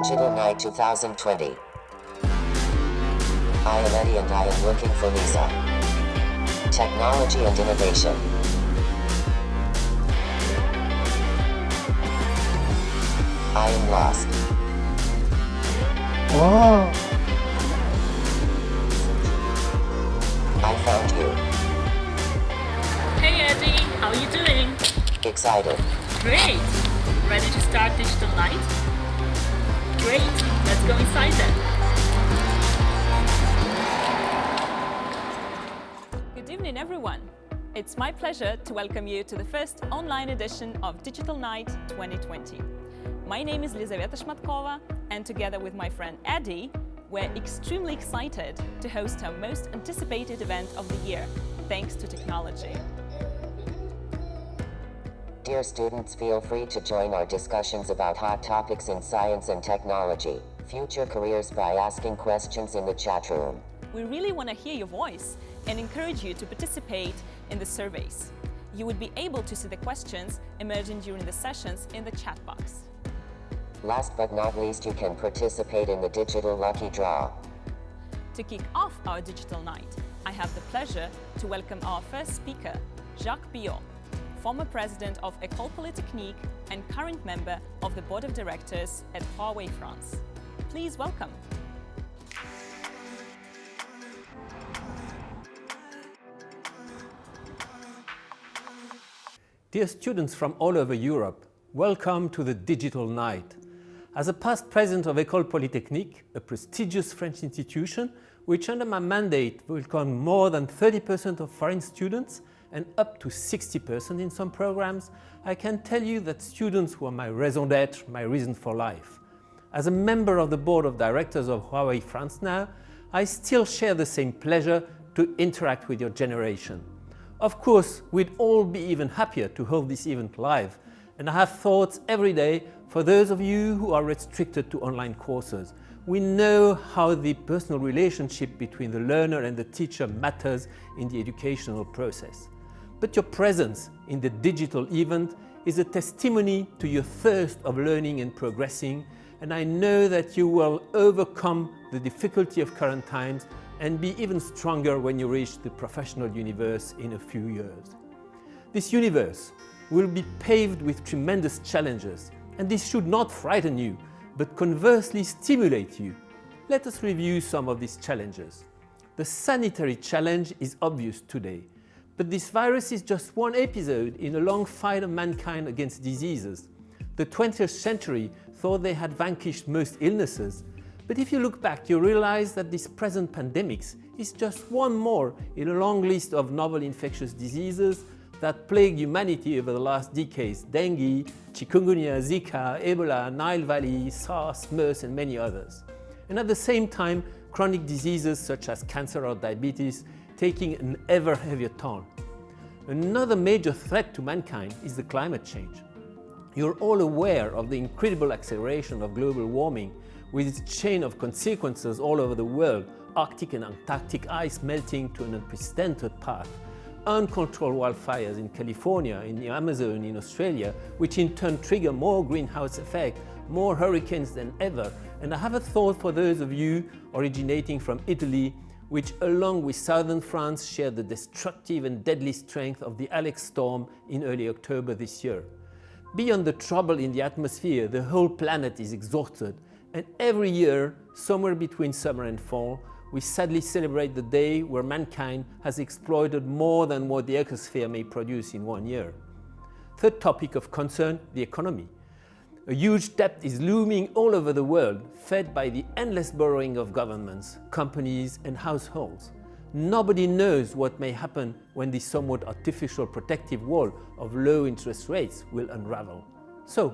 Digital Night 2020. I am Eddie and I am looking for Lisa. Technology and innovation. I am lost. Wow. I found you. Hey Eddie, how are you doing? Excited. Great! Ready to start Digital Night? Great, let's go inside then. Good evening everyone. It's my pleasure to welcome you to the first online edition of Digital Night 2020. My name is Lizaveta Shmatkova, and together with my friend Eddie, we're extremely excited to host our most anticipated event of the year, thanks to technology. Dear students, feel free to join our discussions about hot topics in science and technology, future careers by asking questions in the chat room. We really want to hear your voice and encourage you to participate in the surveys. You would be able to see the questions emerging during the sessions in the chat box. Last but not least, you can participate in the digital lucky draw. To kick off our Digital Night, I have the pleasure to welcome our first speaker, Jacques Bio, former president of École Polytechnique and current member of the board of directors at Huawei France. Please welcome. Dear students from all over Europe, welcome to the Digital Night. As a past president of École Polytechnique, a prestigious French institution, which under my mandate will welcome more than 30% of foreign students and up to 60% in some programs, I can tell you that students who are my raison d'être, my reason for life. As a member of the board of directors of Huawei France now, I still share the same pleasure to interact with your generation. Of course, we'd all be even happier to hold this event live, and I have thoughts every day for those of you who are restricted to online courses. We know how the personal relationship between the learner and the teacher matters in the educational process. But your presence in the digital event is a testimony to your thirst of learning and progressing, and I know that you will overcome the difficulty of current times and be even stronger when you reach the professional universe in a few years. This universe will be paved with tremendous challenges, and this should not frighten you, but conversely stimulate you. Let us review some of these challenges. The sanitary challenge is obvious today, but this virus is just one episode in a long fight of mankind against diseases. The 20th century thought they had vanquished most illnesses, but if you look back, you realize that this present pandemic is just one more in a long list of novel infectious diseases that plagued humanity over the last decades: dengue, chikungunya, Zika, Ebola, Nile Valley, SARS, MERS, and many others. And at the same time, chronic diseases such as cancer or diabetes taking an ever heavier toll. Another major threat to mankind is the climate change. You're all aware of the incredible acceleration of global warming with its chain of consequences all over the world: Arctic and Antarctic ice melting to an unprecedented path, uncontrolled wildfires in California, in the Amazon, in Australia, which in turn trigger more greenhouse effect, more hurricanes than ever. And I have a thought for those of you originating from Italy, which along with southern France share the destructive and deadly strength of the Alex storm in early October this year. Beyond the trouble in the atmosphere, the whole planet is exhausted, and every year, somewhere between summer and fall, we sadly celebrate the day where mankind has exploited more than what the ecosphere may produce in 1 year. Third topic of concern, the economy. A huge debt is looming all over the world, fed by the endless borrowing of governments, companies, and households. Nobody knows what may happen when this somewhat artificial protective wall of low interest rates will unravel. So,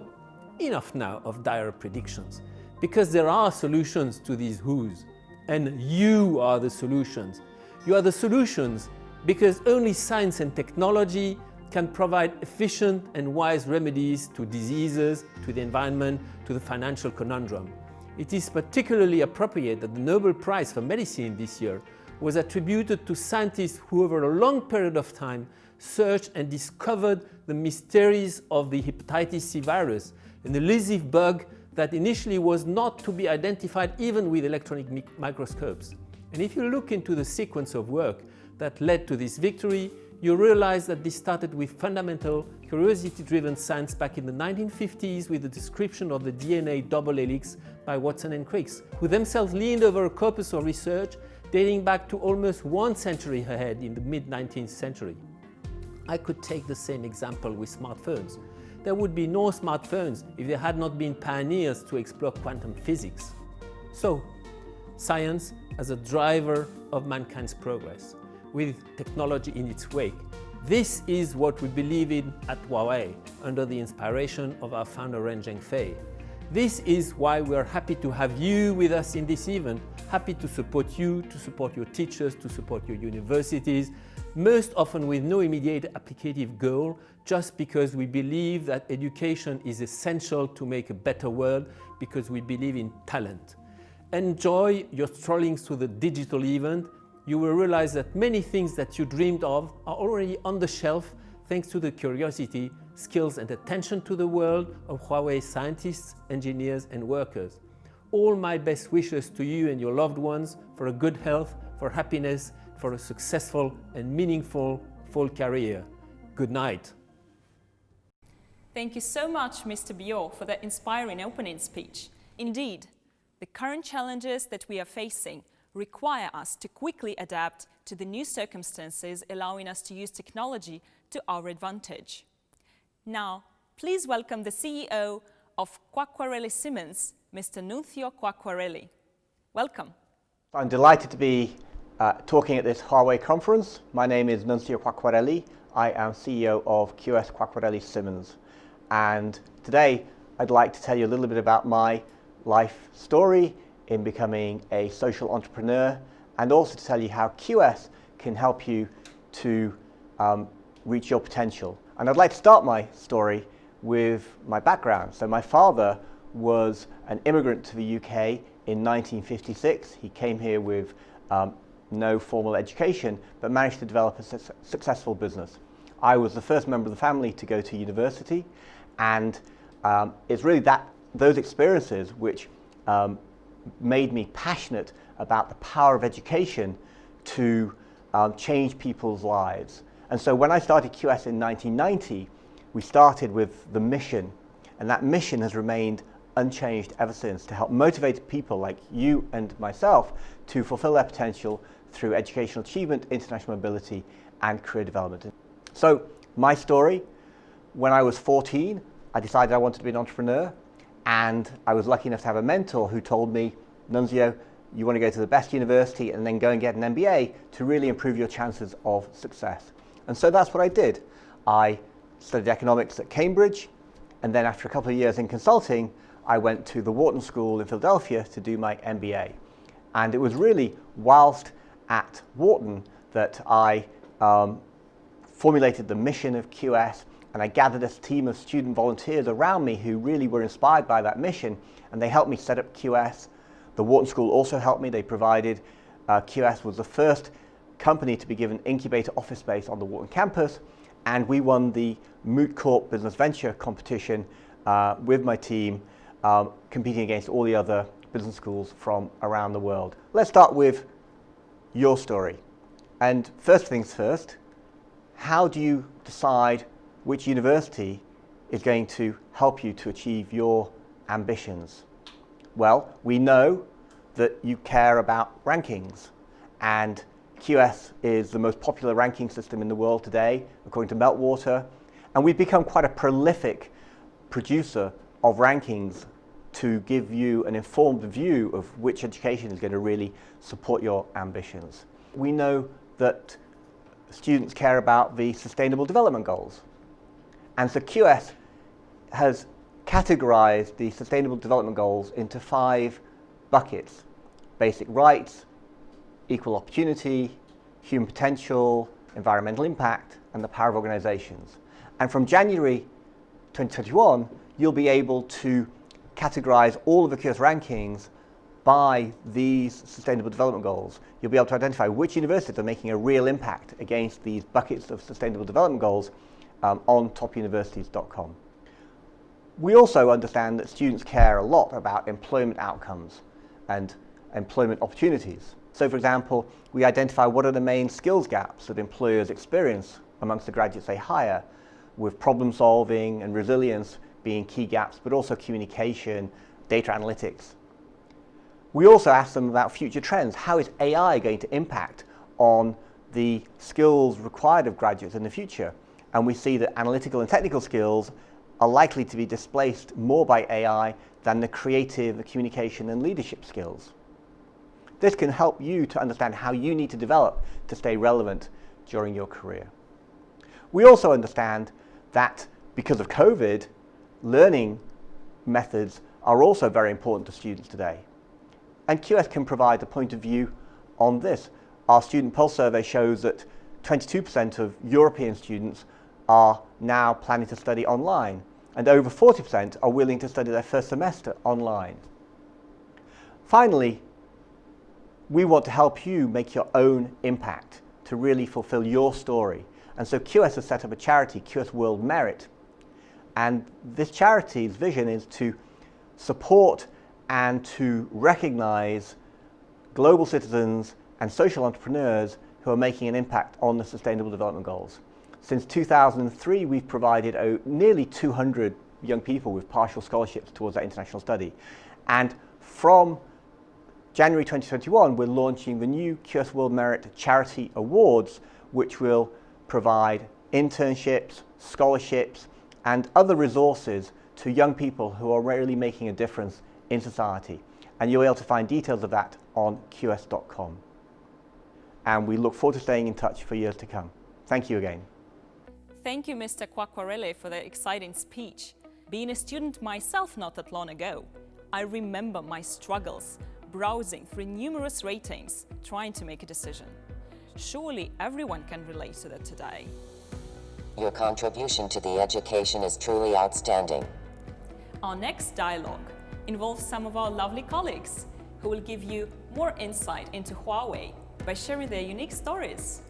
enough now of dire predictions, because there are solutions to these who's, and you are the solutions. You are the solutions because only science and technology can provide efficient and wise remedies to diseases, to the environment, to the financial conundrum. It is particularly appropriate that the Nobel Prize for Medicine this year was attributed to scientists who over a long period of time searched and discovered the mysteries of the hepatitis C virus, an elusive bug that initially was not to be identified even with electronic microscopes. And if you look into the sequence of work that led to this victory, you realize that this started with fundamental, curiosity-driven science back in the 1950s with the description of the DNA double helix by Watson and Crick, who themselves leaned over a corpus of research dating back to almost 1 century ahead in the mid-19th century. I could take the same example with smartphones. There would be no smartphones if there had not been pioneers to explore quantum physics. So, science as a driver of mankind's progress, with technology in its wake. This is what we believe in at Huawei, under the inspiration of our founder Ren Zhengfei. This is why we are happy to have you with us in this event, happy to support you, to support your teachers, to support your universities, most often with no immediate applicative goal, just because we believe that education is essential to make a better world, because we believe in talent. Enjoy your strollings through the digital event. You will realize that many things that you dreamed of are already on the shelf thanks to the curiosity, skills and attention to the world of Huawei scientists, engineers and workers. All my best wishes to you and your loved ones for a good health, for happiness, for a successful and meaningful full career. Good night. Thank you so much, Mr. Bio, for that inspiring opening speech. Indeed, the current challenges that we are facing require us to quickly adapt to the new circumstances, allowing us to use technology to our advantage. Now, please welcome the CEO of Quacquarelli Siemens, Mr. Nunzio Quacquarelli. Welcome. I'm delighted to be talking at this Huawei conference. My name is Nunzio Quacquarelli. I am CEO of QS Quacquarelli Siemens. And today I'd like to tell you a little bit about my life story in becoming a social entrepreneur, and also to tell you how QS can help you to reach your potential. And I'd like to start my story with my background. So my father was an immigrant to the UK in 1956. He came here with no formal education, but managed to develop a successful business. I was the first member of the family to go to university, and it's really those experiences which made me passionate about the power of education to change people's lives. And so when I started QS in 1990, we started with the mission, and that mission has remained unchanged ever since, to help motivate people like you and myself to fulfill their potential through educational achievement, international mobility, and career development. So my story, when I was 14, I decided I wanted to be an entrepreneur, and I was lucky enough to have a mentor who told me, Nunzio, you want to go to the best university and then go and get an MBA to really improve your chances of success. And so that's what I did. I studied economics at Cambridge, and then after a couple of years in consulting, I went to the Wharton School in Philadelphia to do my MBA. And it was really whilst at Wharton that I formulated the mission of QS, and I gathered a team of student volunteers around me who really were inspired by that mission, and they helped me set up QS. The Wharton School also helped me. They provided, QS was the first company to be given incubator office space on the Wharton campus, and we won the Moot Corp Business Venture competition with my team, competing against all the other business schools from around the world. Let's start with your story. And first things first, how do you decide which university is going to help you to achieve your ambitions? Well, we know that you care about rankings, and QS is the most popular ranking system in the world today, according to Meltwater, and we've become quite a prolific producer of rankings to give you an informed view of which education is going to really support your ambitions. We know that students care about the Sustainable Development Goals, and so QS has categorized the Sustainable Development Goals into 5 buckets: basic rights, equal opportunity, human potential, environmental impact, and the power of organizations. And from January 2021, you'll be able to categorize all of the QS rankings by these Sustainable Development Goals. You'll be able to identify which universities are making a real impact against these buckets of Sustainable Development Goals on topuniversities.com. We also understand that students care a lot about employment outcomes and employment opportunities. So for example, we identify what are the main skills gaps that employers experience amongst the graduates they hire, with problem solving and resilience being key gaps, but also communication, data analytics. We also ask them about future trends. How is AI going to impact on the skills required of graduates in the future? And we see that analytical and technical skills are likely to be displaced more by AI than the creative, the communication and leadership skills. This can help you to understand how you need to develop to stay relevant during your career. We also understand that because of COVID, learning methods are also very important to students today. And QS can provide a point of view on this. Our Student Pulse survey shows that 22% of European students are now planning to study online, and over 40% are willing to study their first semester online. Finally, we want to help you make your own impact to really fulfill your story. And so QS has set up a charity, QS World Merit. And this charity's vision is to support and to recognize global citizens and social entrepreneurs who are making an impact on the Sustainable Development Goals. Since 2003, we've provided nearly 200 young people with partial scholarships towards that international study. And from January 2021, we're launching the new QS World Merit Charity Awards, which will provide internships, scholarships, and other resources to young people who are really making a difference in society. And you'll be able to find details of that on qs.com. And we look forward to staying in touch for years to come. Thank you again. Thank you, Mr. Quacquarelli, for the exciting speech. Being a student myself not that long ago, I remember my struggles browsing through numerous ratings, trying to make a decision. Surely everyone can relate to that today. Your contribution to the education is truly outstanding. Our next dialogue involves some of our lovely colleagues who will give you more insight into Huawei by sharing their unique stories.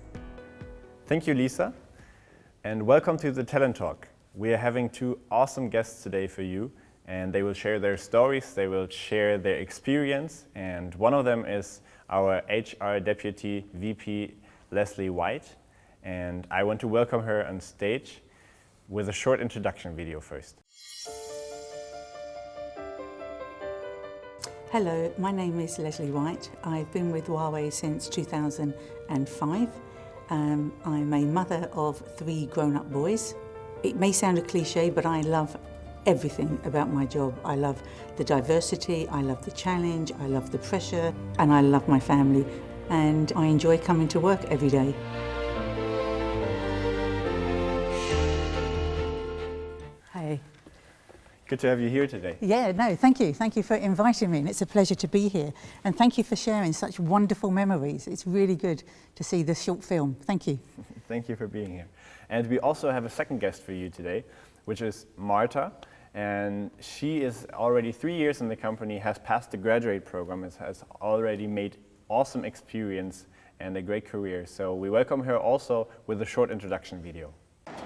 Thank you, Lisa, and welcome to the Talent Talk. We are having two awesome guests today for you, and they will share their stories, they will share their experience, and one of them is our HR Deputy VP, Leslie White, and I want to welcome her on stage with a short introduction video first. Hello, my name is Leslie White. I've been with Huawei since 2005. I'm a mother of 3 grown-up boys. It may sound a cliche, but I love everything about my job. I love the diversity, I love the challenge, I love the pressure, and I love my family. And I enjoy coming to work every day. Hi. Good to have you here today. Yeah, no, thank you. Thank you for inviting me, and it's a pleasure to be here. And thank you for sharing such wonderful memories. It's really good to see this short film. Thank you. Thank you for being here. And we also have a second guest for you today, which is Marta. And she is already 3 years in the company, has passed the graduate program, has already made awesome experience and a great career. So we welcome her also with a short introduction video.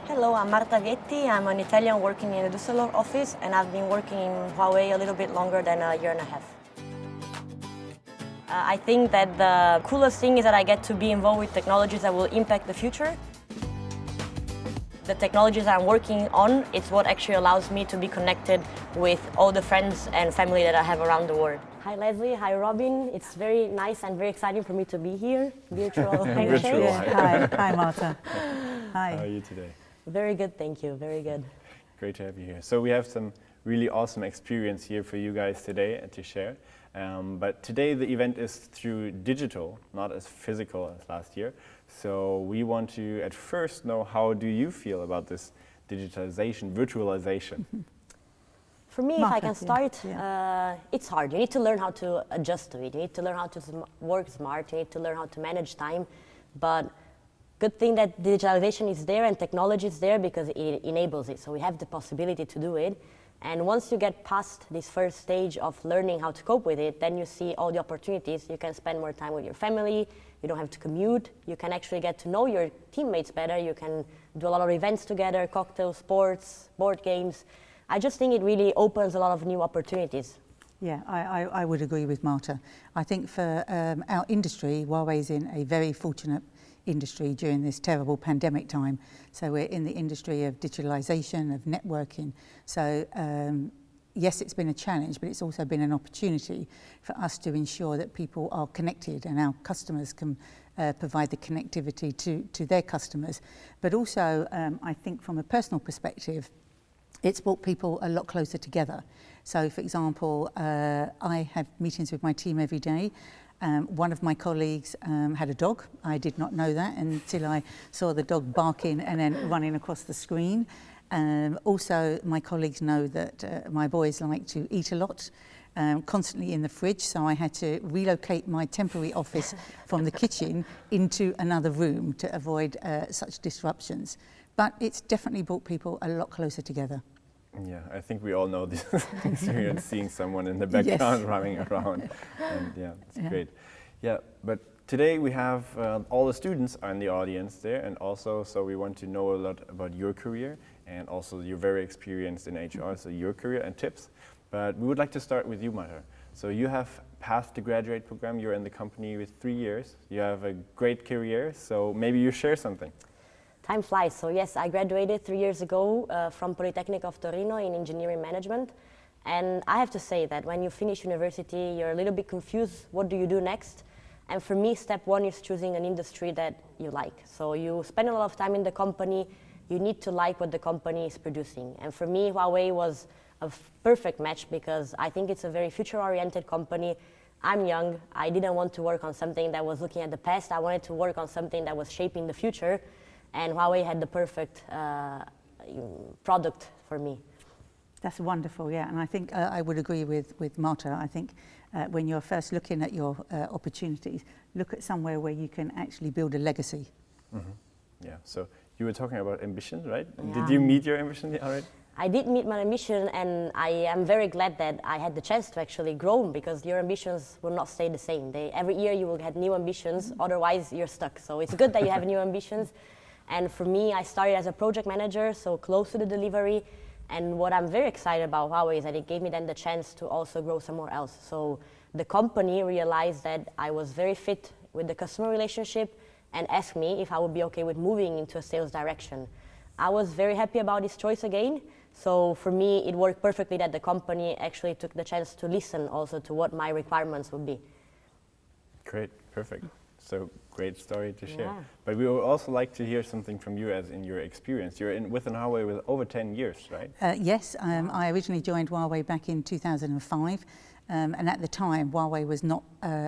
Hello, I'm Marta Vietti. I'm an Italian working in the Düsseldorf office, and I've been working in Huawei a little bit longer than a year and a half. I think that the coolest thing is that I get to be involved with technologies that will impact the future. The technologies I'm working on, it's what actually allows me to be connected with all the friends and family that I have around the world. Hi Leslie, hi Robin. It's very nice and very exciting for me to be here. Virtual handshake. Virtual. Yeah. Hi, Marta. Hi. How are you today? Very good, thank you, very good. Great to have you here. So we have some really awesome experience here for you guys today to share. But today the event is through digital, not as physical as last year. So we want to at first know, how do you feel about this digitalization, virtualization? For me, Marta, if I can start, it's hard. You need to learn how to adjust to it. You need to learn how to work smart. You need to learn how to manage time. But good thing that digitalization is there and technology is there because it enables it. So we have the possibility to do it. And once you get past this first stage of learning how to cope with it, then you see all the opportunities. You can spend more time with your family. You don't have to commute. You can actually get to know your teammates better. You can do a lot of events together, cocktails, sports, board games. I just think it really opens a lot of new opportunities. Yeah, I would agree with Marta. I think for our industry, Huawei's in a very fortunate industry during this terrible pandemic time. So we're in the industry of digitalization, of networking. So yes, it's been a challenge, but it's also been an opportunity for us to ensure that people are connected and our customers can provide the connectivity to their customers. But also, I think from a personal perspective, it's brought people a lot closer together. So, for example, I have meetings with my team every day. One of my colleagues had a dog. I did not know that until I saw the dog barking and then running across the screen. Also, my colleagues know that my boys like to eat a lot, constantly in the fridge, so I had to relocate my temporary office from the kitchen into another room to avoid such disruptions. But it's definitely brought people a lot closer together. Yeah, I think we all know this experience, seeing someone in the background running around. And yeah, it's great. Yeah, but today we have all the students are in the audience there, and also, so we want to know a lot about your career, and also you're very experienced in HR, so your career and tips. But we would like to start with you, Marta. So you have passed the graduate program, you're in the company with 3 years, you have a great career, so maybe you share something. Time flies. So yes, I graduated 3 years ago from Polytechnic of Torino in engineering management. And I have to say that when you finish university, you're a little bit confused, what do you do next? And for me, step one is choosing an industry that you like. So you spend a lot of time in the company, you need to like what the company is producing. And for me, Huawei was a perfect match because I think it's a very future-oriented company. I'm young, I didn't want to work on something that was looking at the past, I wanted to work on something that was shaping the future. And Huawei had the perfect product for me. That's wonderful, yeah. And I think I would agree with Marta. I think when you're first looking at your opportunities, look at somewhere where you can actually build a legacy. Mm-hmm. Yeah, so you were talking about ambition, right? Yeah. Did you meet your ambition already? I did meet my ambition, and I am very glad that I had the chance to actually grow, because your ambitions will not stay the same. Every year you will get new ambitions, otherwise you're stuck. So it's good that you have new ambitions. And for me, I started as a project manager, so close to the delivery. And what I'm very excited about Huawei is that it gave me then the chance to also grow somewhere else. So the company realized that I was very fit with the customer relationship and asked me if I would be okay with moving into a sales direction. I was very happy about this choice again. So for me, it worked perfectly that the company actually took the chance to listen also to what my requirements would be. Great, perfect. So great story to share. Yeah. But we would also like to hear something from you as in your experience. You're within Huawei with over 10 years, right? Yes, I originally joined Huawei back in 2005. And at the time, Huawei was not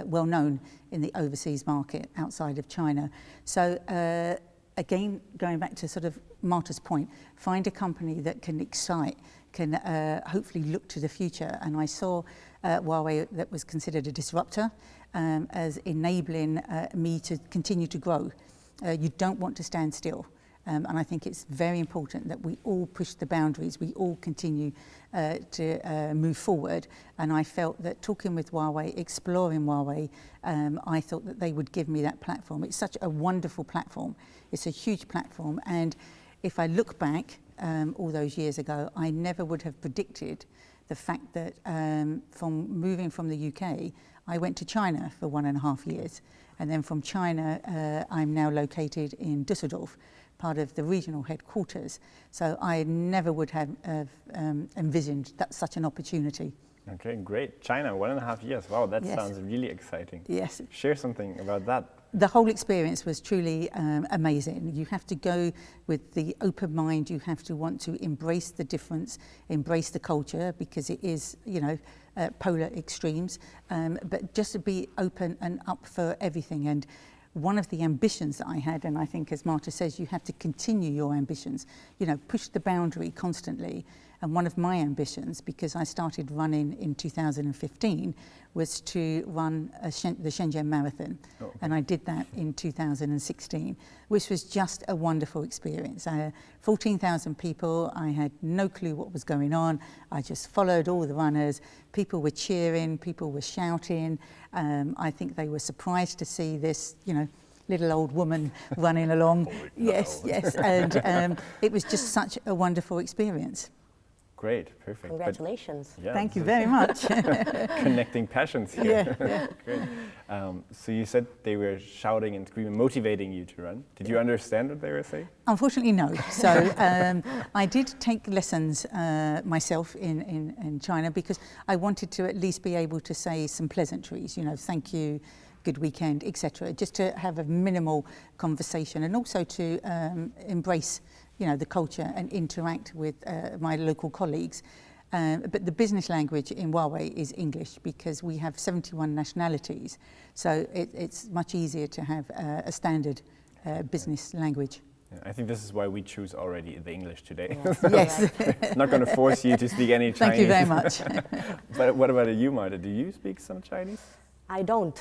well known in the overseas market outside of China. So again, going back to sort of Marta's point, find a company that can excite, can hopefully look to the future. And I saw Huawei that was considered a disruptor as enabling me to continue to grow. You don't want to stand still. And I think it's very important that we all push the boundaries, we all continue to move forward. And I felt that talking with Huawei, exploring Huawei, I thought that they would give me that platform. It's such a wonderful platform. It's a huge platform. And if I look back all those years ago, I never would have predicted the fact that from moving from the UK, I went to China for 1.5 years. And then from China, I'm now located in Düsseldorf, part of the regional headquarters. So I never would have envisioned that such an opportunity. Okay, great. China, 1.5 years. Wow, that Yes. sounds really exciting. Yes. Share something about that. The whole experience was truly amazing. You have to go with the open mind. You have to want to embrace the difference, embrace the culture, because it is, polar extremes. But just to be open and up for everything. And one of the ambitions that I had, and I think as Marta says, you have to continue your ambitions, push the boundary constantly. And one of my ambitions, because I started running in 2015, was to run the Shenzhen Marathon. Oh, okay. And I did that in 2016, which was just a wonderful experience. 14,000 people, I had no clue what was going on. I just followed all the runners. People were cheering, people were shouting. I think they were surprised to see this, little old woman running along. Yes. And it was just such a wonderful experience. Great, perfect. Congratulations. But, yeah, Thank you very much. connecting passions here. Yeah. Great. So you said they were shouting and screaming, motivating you to run. Did you understand what they were saying? Unfortunately, no. So I did take lessons myself in China because I wanted to at least be able to say some pleasantries, you know, thank you, good weekend, etc. Just to have a minimal conversation and also to embrace, you know, the culture and interact with my local colleagues. But the business language in Huawei is English because we have 71 nationalities. So it's much easier to have a standard business language. Yeah, I think this is why we choose already the English today. Yes. Not going to force you to speak any Chinese. Thank you very much. But what about you, Marta? Do you speak some Chinese? I don't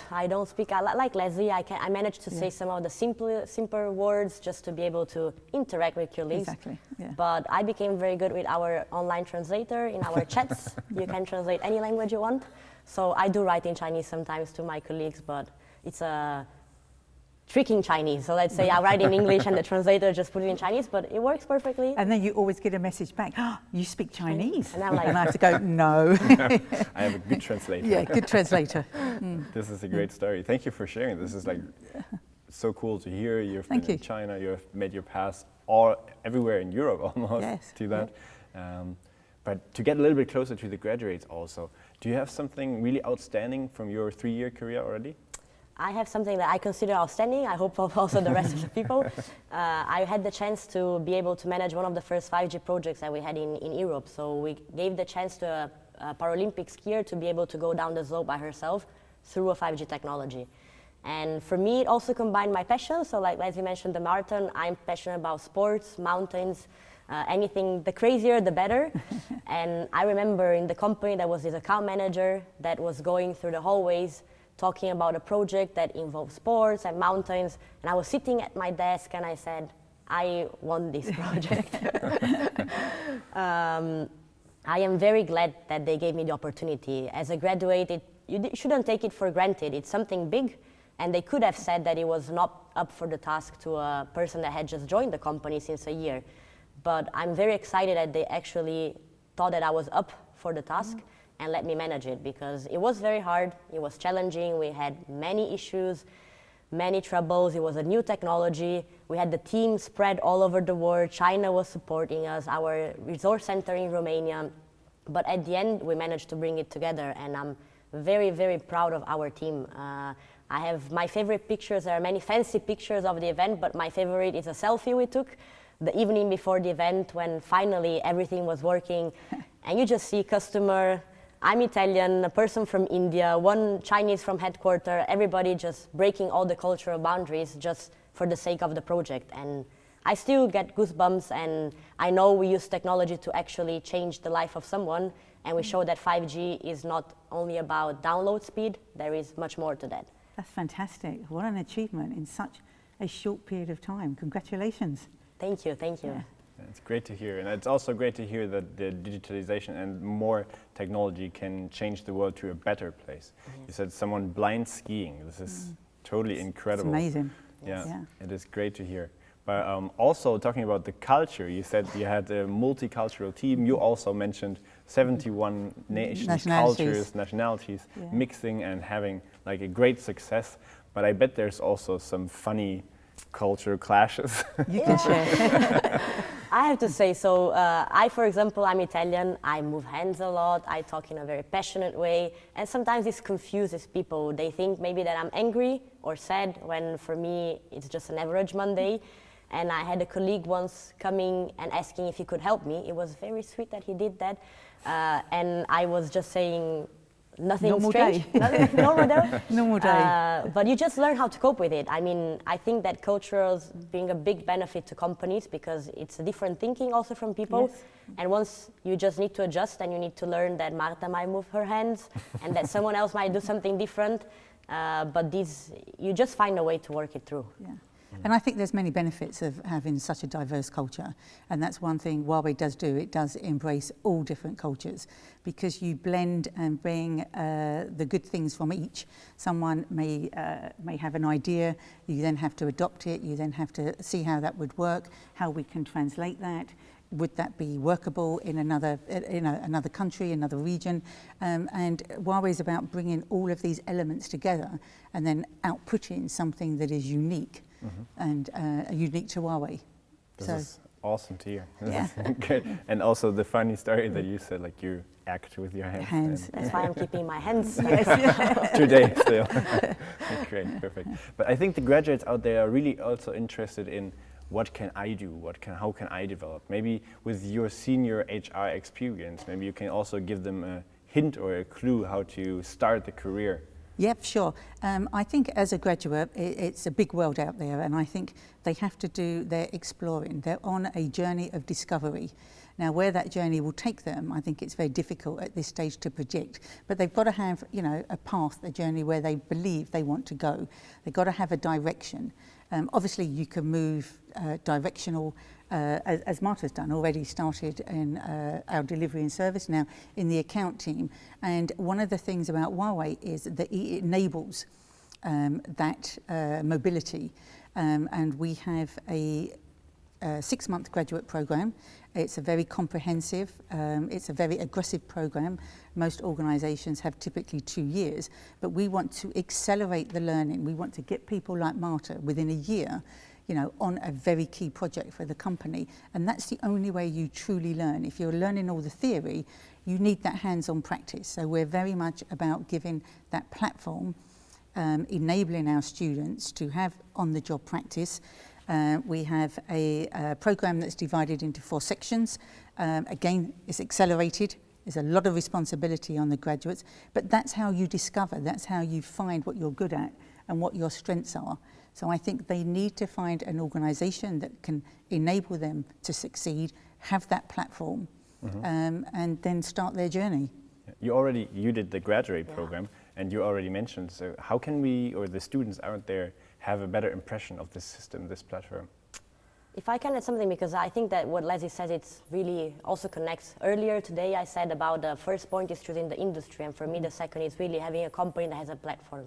speak, like Leslie, I managed to say some of the simpler words just to be able to interact with colleagues. Exactly, yeah. But I became very good with our online translator in our chats. You can translate any language you want. So I do write in Chinese sometimes to my colleagues, but it's a tricking Chinese. So let's say I write in English and the translator just put it in Chinese, but it works perfectly. And then you always get a message back, oh, you speak Chinese. And I'm like, and I have to go, no. I have a good translator. Yeah, good translator. This is a great story. Thank you for sharing. This is like so cool to hear. You've been in China, you've made your path everywhere in Europe almost to that. But to get a little bit closer to the graduates also, do you have something really outstanding from your 3-year career already? I have something that I consider outstanding. I hope also the rest of the people. I had the chance to be able to manage one of the first 5G projects that we had in Europe. So we gave the chance to a Paralympic skier to be able to go down the slope by herself through a 5G technology. And for me, it also combined my passion. So like as you mentioned, the marathon, I'm passionate about sports, mountains, anything, the crazier, the better. And I remember in the company, there was this account manager that was going through the hallways talking about a project that involved sports and mountains. And I was sitting at my desk and I said, I want this project. I am very glad that they gave me the opportunity. As a graduate, you shouldn't take it for granted. It's something big. And they could have said that it was not up for the task to a person that had just joined the company since a year. But I'm very excited that they actually thought that I was up for the task and let me manage it, because it was very hard, it was challenging, we had many issues, many troubles, it was a new technology, we had the team spread all over the world, China was supporting us, our resource center in Romania, but at the end we managed to bring it together, and I'm very, very proud of our team. I have my favorite pictures, there are many fancy pictures of the event, but my favorite is a selfie we took the evening before the event when finally everything was working, and you just see customer, I'm Italian, a person from India, one Chinese from headquarters, everybody just breaking all the cultural boundaries just for the sake of the project. And I still get goosebumps, and I know we use technology to actually change the life of someone, and we show that 5G is not only about download speed, there is much more to that. That's fantastic. What an achievement in such a short period of time. Congratulations. Thank you, thank you. Yeah. It's great to hear, and it's also great to hear that the digitalization and more technology can change the world to a better place. Yes. You said someone blind skiing. This is totally incredible. It's amazing. Yeah, it is great to hear. But also talking about the culture, you said you had a multicultural team. You also mentioned 71 nations, cultures, nationalities, mixing and having like a great success. But I bet there's also some funny culture clashes. You can share. I have to say, so for example, I'm Italian, I move hands a lot, I talk in a very passionate way, and sometimes this confuses people. They think maybe that I'm angry or sad, when for me it's just an average Monday. And I had a colleague once coming and asking if he could help me. It was very sweet that he did that. And I was just saying, nothing normal strange. Day. Normal day. Normal day. But you just learn how to cope with it. I mean, I think that cultures bring a big benefit to companies because it's a different thinking also from people. Yes. And once you just need to adjust and you need to learn that Marta might move her hands and that someone else might do something different. But you just find a way to work it through. Yeah. And I think there's many benefits of having such a diverse culture, and that's one thing Huawei does do. It does embrace all different cultures because you blend and bring the good things from each. Someone may have an idea, you then have to adopt it, you then have to see how that would work, how we can translate that would that be workable in another country, another region? And Huawei is about bringing all of these elements together and then outputting something that is unique and unique to Huawei. This is awesome to hear. Yeah. Good. And also the funny story that you said, like you act with your hands. That's why I'm keeping my hands. Today still. Great, perfect. But I think the graduates out there are really also interested in what can I do? How can I develop? Maybe with your senior HR experience, maybe you can also give them a hint or a clue how to start the career. Yep, sure. I think as a graduate, it's a big world out there, and I think they have to do their exploring. They're on a journey of discovery. Now, where that journey will take them, I think it's very difficult at this stage to predict. But they've got to have, a path, a journey where they believe they want to go. They've got to have a direction. Obviously, you can move directional, as Marta's done, already started in our delivery and service, now in the account team. And one of the things about Huawei is that it enables that mobility. And we have a 6-month graduate program. It's a very comprehensive, it's a very aggressive program. Most organisations have typically 2 years, but we want to accelerate the learning. We want to get people like Marta within a year, on a very key project for the company. And that's the only way you truly learn. If you're learning all the theory, you need that hands-on practice. So we're very much about giving that platform, enabling our students to have on-the-job practice. We have a program that's divided into 4 sections. Again, it's accelerated. There's a lot of responsibility on the graduates, but that's how you discover, that's how you find what you're good at and what your strengths are. So I think they need to find an organisation that can enable them to succeed, have that platform, and then start their journey. You did the graduate program, and you already mentioned, so how can we, or the students out there, have a better impression of this system, this platform? If I can add something, because I think that what Leslie said, it's really also connects. Earlier today I said about the first point is choosing the industry, and for me the second is really having a company that has a platform.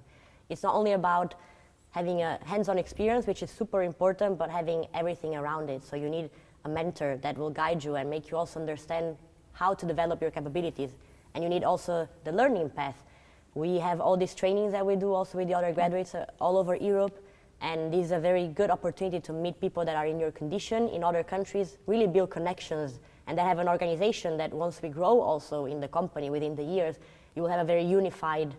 It's not only about having a hands-on experience, which is super important, but having everything around it. So you need a mentor that will guide you and make you also understand how to develop your capabilities. And you need also the learning path. We have all these trainings that we do also with the other graduates all over Europe, and this is a very good opportunity to meet people that are in your condition in other countries, really build connections, and then have an organization that once we grow also in the company within the years, you will have a very unified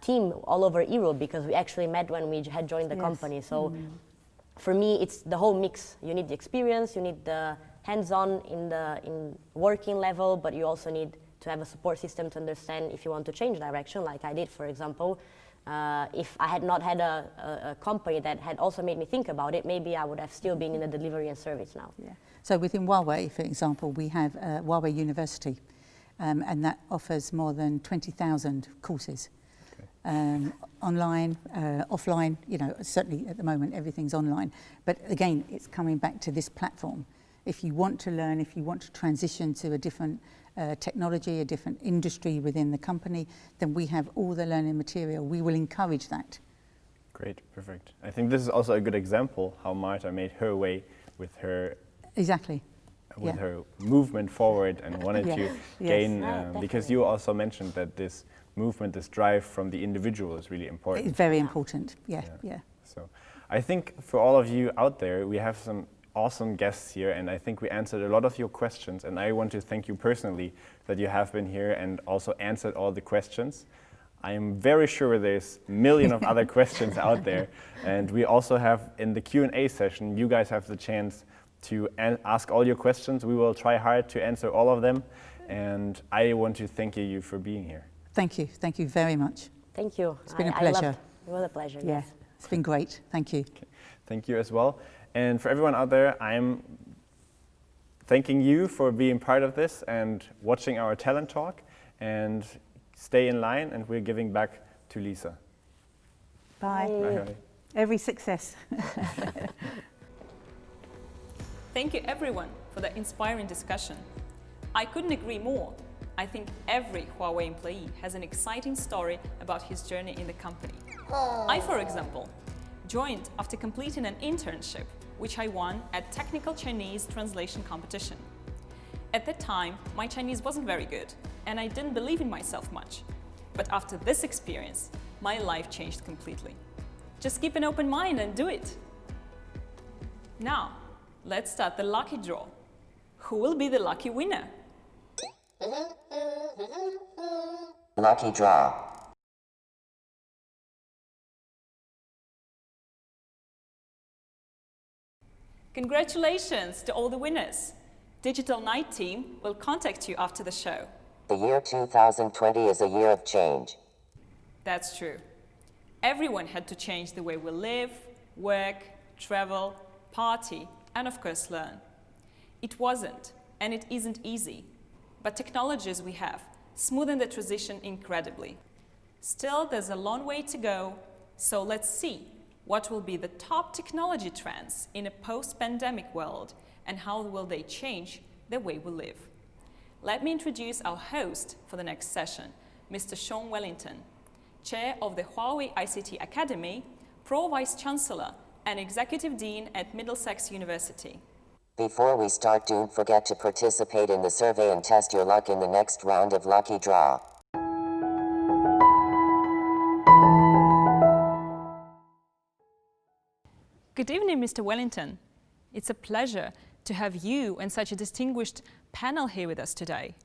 team all over Europe, because we actually met when we had joined the company. So for me, it's the whole mix. You need the experience, you need the hands-on in working level, but you also need to have a support system to understand if you want to change direction, like I did, for example. If I had not had a company that had also made me think about it, maybe I would have still been in the delivery and service now. Yeah. So within Huawei, for example, we have Huawei University, and that offers more than 20,000 courses. Online, offline, certainly at the moment everything's online. But again, it's coming back to this platform. If you want to learn, if you want to transition to a different technology, a different industry within the company, then we have all the learning material. We will encourage that. Great, perfect. I think this is also a good example how Marta made her way with her her movement forward and wanted to gain, because you also mentioned that this movement, this drive from the individual is really important. It's very important, yeah. So I think for all of you out there, we have some awesome guests here, and I think we answered a lot of your questions, and I want to thank you personally that you have been here and also answered all the questions. I am very sure there's a million of other questions out there, and we also have in the Q&A session, you guys have the chance to ask all your questions. We will try hard to answer all of them, and I want to thank you for being here. Thank you very much. Thank you. It's been a pleasure. It was a pleasure, yes. It's been great, thank you. Okay. Thank you as well. And for everyone out there, I'm thanking you for being part of this and watching our talent talk, and stay in line, and we're giving back to Lisa. Bye. Bye. Every success. Thank you everyone for the inspiring discussion. I couldn't agree more. I think every Huawei employee has an exciting story about his journey in the company. I, for example, joined after completing an internship, which I won at Technical Chinese Translation Competition. At the time, my Chinese wasn't very good, and I didn't believe in myself much. But after this experience, my life changed completely. Just keep an open mind and do it. Now, let's start the lucky draw. Who will be the lucky winner? Lucky draw. Congratulations to all the winners. Digital Night team will contact you after the show. The year 2020 is a year of change. That's true. Everyone had to change the way we live, work, travel, party, and of course learn. It wasn't, and it isn't easy, but technologies we have smoothen the transition incredibly. Still, there's a long way to go, so let's see what will be the top technology trends in a post-pandemic world and how will they change the way we live. Let me introduce our host for the next session, Mr. Sean Wellington, Chair of the Huawei ICT Academy, Pro Vice Chancellor and Executive Dean at Middlesex University. Before we start, don't forget to participate in the survey and test your luck in the next round of Lucky Draw. Good evening, Mr. Wellington. It's a pleasure to have you and such a distinguished panel here with us today.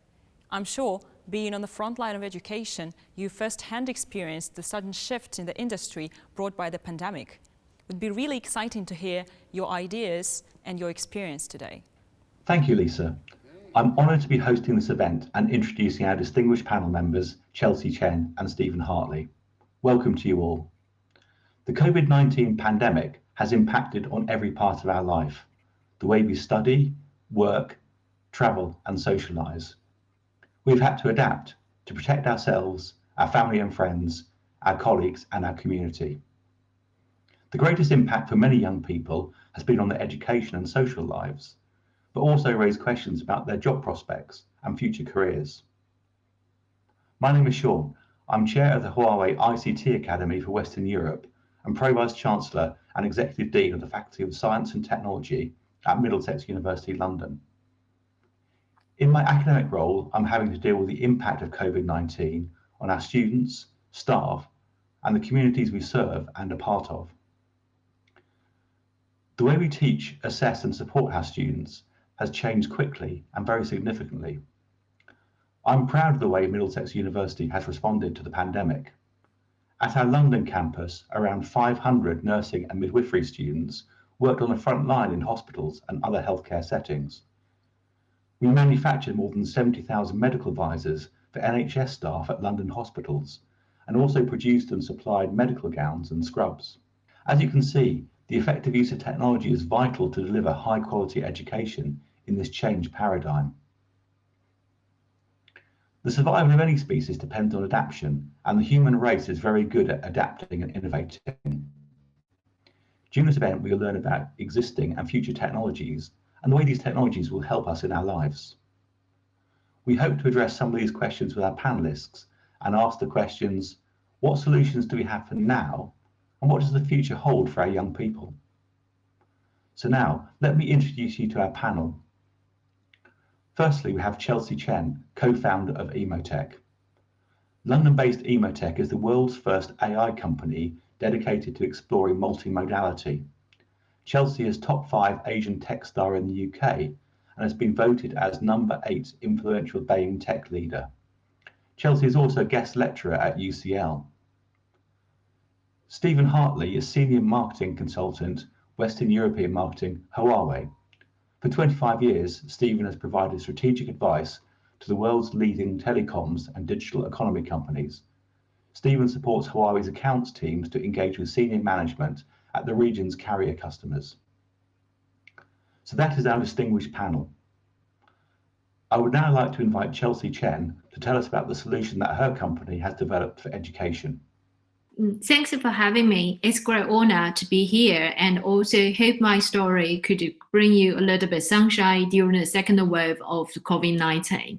I'm sure, being on the front line of education, you firsthand experienced the sudden shift in the industry brought by the pandemic. It would be really exciting to hear your ideas and your experience today. Thank you, Lisa. I'm honoured to be hosting this event and introducing our distinguished panel members, Chelsea Chen and Stephen Hartley. Welcome to you all. The COVID-19 pandemic has impacted on every part of our life, the way we study, work, travel and socialise. We've had to adapt to protect ourselves, our family and friends, our colleagues and our community. The greatest impact for many young people has been on their education and social lives, but also raised questions about their job prospects and future careers. My name is Sean. I'm Chair of the Huawei ICT Academy for Western Europe and Pro Vice Chancellor and Executive Dean of the Faculty of Science and Technology at Middlesex University, London. In my academic role, I'm having to deal with the impact of COVID-19 on our students, staff, and the communities we serve and are part of. The way we teach, assess and support our students has changed quickly and very significantly. I'm proud of the way Middlesex University has responded to the pandemic. At our London campus, around 500 nursing and midwifery students worked on the front line in hospitals and other healthcare settings. We manufactured more than 70,000 medical visors for NHS staff at London hospitals and also produced and supplied medical gowns and scrubs. As you can see, the effective use of technology is vital to deliver high quality education in this changed paradigm. The survival of any species depends on adaptation, and the human race is very good at adapting and innovating. During this event, we will learn about existing and future technologies and the way these technologies will help us in our lives. We hope to address some of these questions with our panelists and ask the questions, what solutions do we have for now, and what does the future hold for our young people? So now, let me introduce you to our panel. Firstly, we have Chelsea Chen, co-founder of Emotech. London-based Emotech is the world's first AI company dedicated to exploring multimodality. Chelsea is top 5 Asian tech star in the UK and has been voted as number 8 influential Baying tech leader. Chelsea is also a guest lecturer at UCL. Stephen Hartley is Senior Marketing Consultant, Western European Marketing, Huawei. For 25 years, Stephen has provided strategic advice to the world's leading telecoms and digital economy companies. Stephen supports Huawei's accounts teams to engage with senior management at the region's carrier customers. So that is our distinguished panel. I would now like to invite Chelsea Chen to tell us about the solution that her company has developed for education. Thanks for having me. It's a great honor to be here, and also hope my story could bring you a little bit sunshine during the second wave of COVID-19.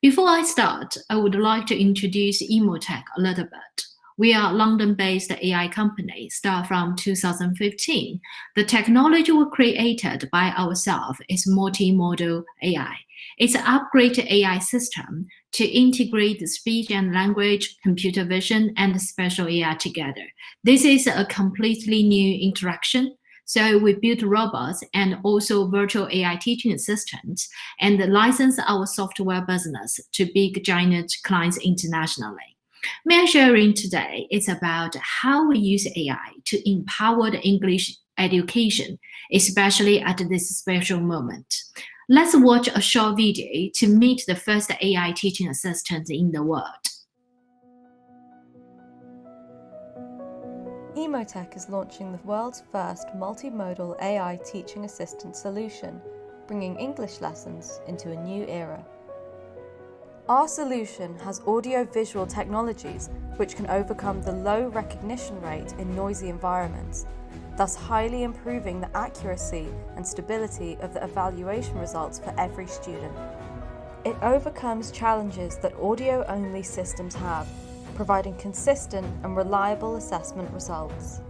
Before I start, I would like to introduce Emotech a little bit. We are a London-based AI company, started from 2015. The technology we created by ourselves is multimodal AI. It's an upgraded AI system to integrate the speech and language, computer vision, and spatial AI together. This is a completely new interaction. So we built robots and also virtual AI teaching assistants and license our software business to big giant clients internationally. My sharing today is about how we use AI to empower the English education, especially at this special moment. Let's watch a short video to meet the first AI teaching assistant in the world. Emotech is launching the world's first multimodal AI teaching assistant solution, bringing English lessons into a new era. Our solution has audio-visual technologies which can overcome the low recognition rate in noisy environments, thus highly improving the accuracy and stability of the evaluation results for every student. It overcomes challenges that audio-only systems have, providing consistent and reliable assessment results.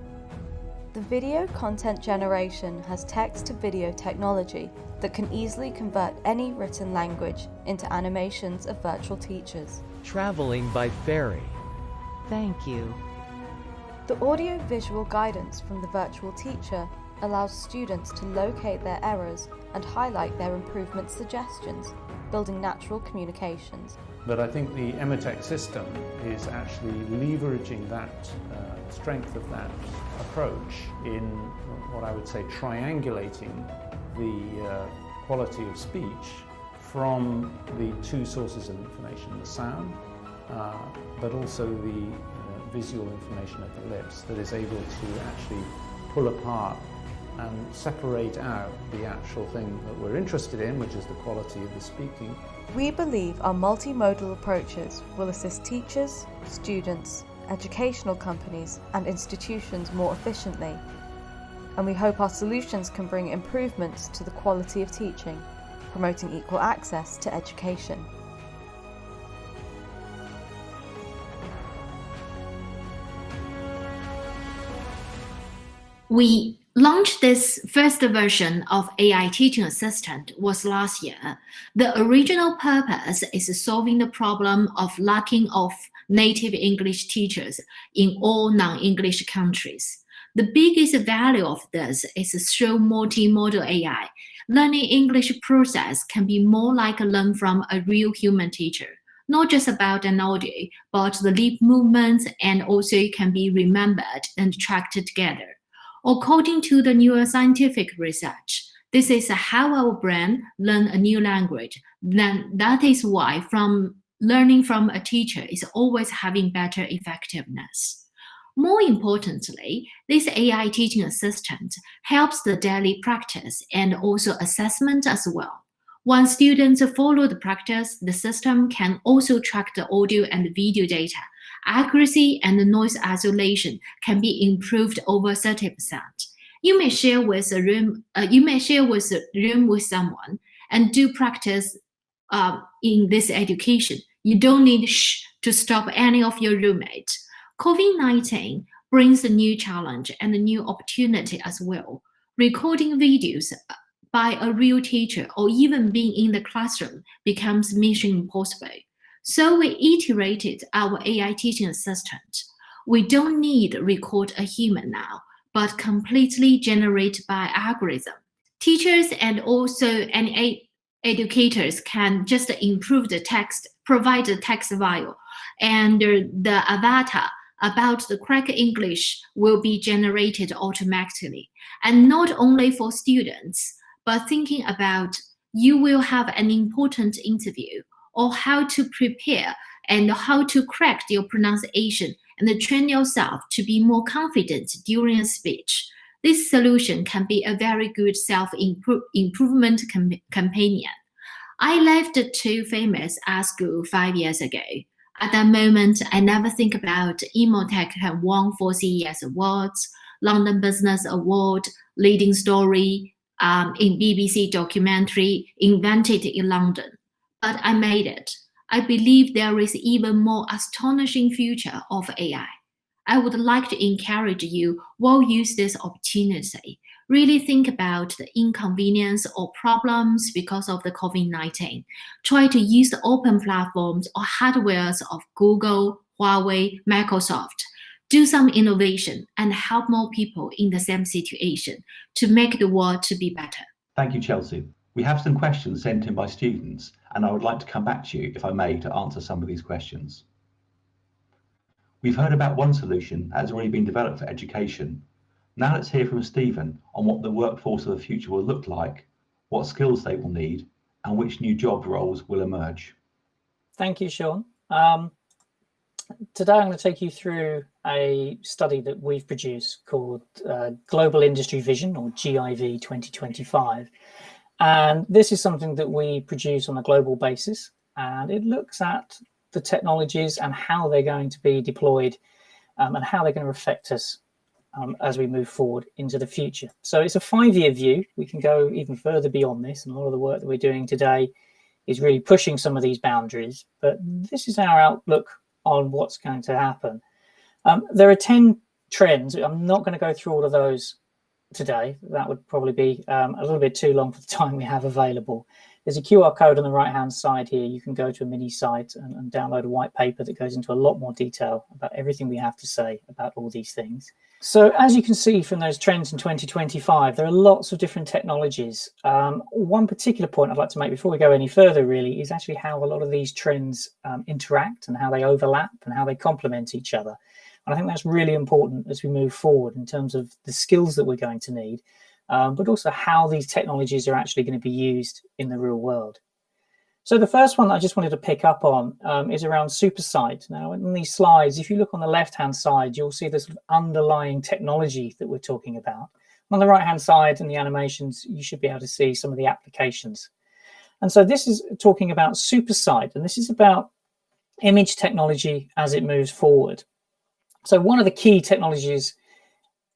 The video content generation has text-to-video technology that can easily convert any written language into animations of virtual teachers. Traveling by ferry. Thank you. The audio-visual guidance from the virtual teacher allows students to locate their errors and highlight their improvement suggestions, building natural communications. But I think the Emotech system is actually leveraging that strength of that approach in what I would say triangulating the quality of speech from the two sources of information, the sound, but also the visual information at the lips, that is able to actually pull apart and separate out the actual thing that we're interested in, which is the quality of the speaking. We believe our multimodal approaches will assist teachers, students, educational companies and institutions more efficiently, and we hope our solutions can bring improvements to the quality of teaching, promoting equal access to education. We launched this first version of AI teaching assistant was last year. The original purpose is solving the problem of lacking of native English teachers in all non-English countries. The biggest value of this is through multimodal AI. Learning English process can be more like learn from a real human teacher, not just about an audio, but the lip movements, and also can be remembered and tracked together. According to the neuroscientific research, this is how our brain learns a new language. Then that is why learning from a teacher is always having better effectiveness. More importantly, this AI teaching assistant helps the daily practice and also assessment as well. Once students follow the practice, the system can also track the audio and video data. Accuracy and noise isolation can be improved over 30%. You may share with a room. With someone and do practice in this education. You don't need to stop any of your roommates. COVID-19 brings a new challenge and a new opportunity as well. Recording videos by a real teacher or even being in the classroom becomes mission impossible. So we iterated our AI teaching assistant. We don't need to record a human now, but completely generate by algorithm. Teachers and also any educators can just improve the text, provide the text file, and the avatar about the correct English will be generated automatically. And not only for students, but thinking about you will have an important interview or how to prepare and how to correct your pronunciation and train yourself to be more confident during a speech. This solution can be a very good self-improvement companion. I left Too Famous at school 5 years ago. At that moment, I never think about Emotech have won 4 CES awards, London Business Award, leading story in BBC documentary, invented in London. But I made it. I believe there is even more astonishing future of AI. I would like to encourage you all use this opportunity. really think about the inconvenience or problems because of the COVID-19. Try to use the open platforms or hardwares of Google, Huawei, Microsoft. Do some innovation and help more people in the same situation to make the world to be better. Thank you, Chelsea. We have some questions sent in by students, and I would like to come back to you, if I may, to answer some of these questions. We've heard about one solution that has already been developed for education. Now let's hear from Stephen on what the workforce of the future will look like, what skills they will need, and which new job roles will emerge. Thank you, Sean. Today I'm going to take you through a study that we've produced called Global Industry Vision, or GIV 2025. And this is something that we produce on a global basis, and it looks at the technologies and how they're going to be deployed and how they're going to affect us as we move forward into the future. So it's a 5-year view. We can go even further beyond this, and a lot of the work that we're doing today is really pushing some of these boundaries, but this is our outlook on what's going to happen. There are 10 trends. I'm not going to go through all of those today. That would probably be a little bit too long for the time we have available. There's a QR code on the right-hand side here. You can go to a mini site and download a white paper that goes into a lot more detail about everything we have to say about all these things. So as you can see from those trends in 2025, there are lots of different technologies. One particular point I'd like to make before we go any further really is actually how a lot of these trends interact and how they overlap and how they complement each other. And I think that's really important as we move forward in terms of the skills that we're going to need, but also how these technologies are actually going to be used in the real world. So the first one I just wanted to pick up on is around supersite. Now, in these slides, if you look on the left-hand side, you'll see the sort of underlying technology that we're talking about. On the right-hand side in the animations, you should be able to see some of the applications. And so this is talking about supersite, and this is about image technology as it moves forward. So one of the key technologies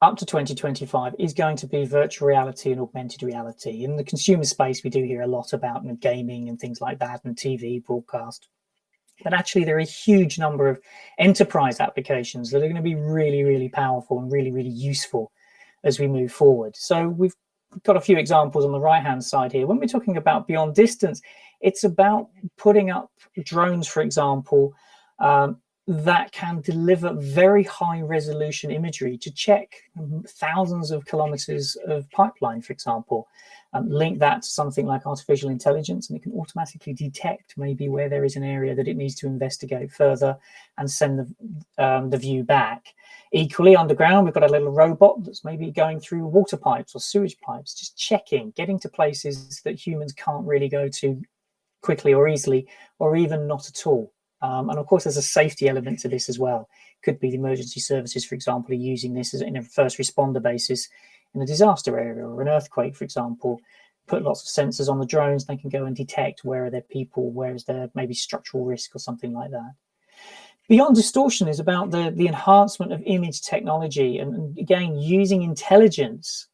up to 2025 is going to be virtual reality and augmented reality. In the consumer space, we do hear a lot about gaming and things like that, and TV, broadcast. But actually, there are a huge number of enterprise applications that are going to be really, really powerful and really, really useful as we move forward. So we've got a few examples on the right-hand side here. When we're talking about beyond distance, it's about putting up drones, for example, that can deliver very high resolution imagery to check thousands of kilometers of pipeline, for example. Link that to something like artificial intelligence, and it can automatically detect maybe where there is an area that it needs to investigate further and send the view back. Equally, underground, we've got a little robot that's maybe going through water pipes or sewage pipes, just checking, getting to places that humans can't really go to quickly or easily, or even not at all. And of course, there's a safety element to this as well. Could be the emergency services, for example, are using this as in a first responder basis in a disaster area or an earthquake, for example. Put lots of sensors on the drones, they can go and detect where are there people, where is there maybe structural risk or something like that. Beyond distortion is about the enhancement of image technology and again, using intelligence,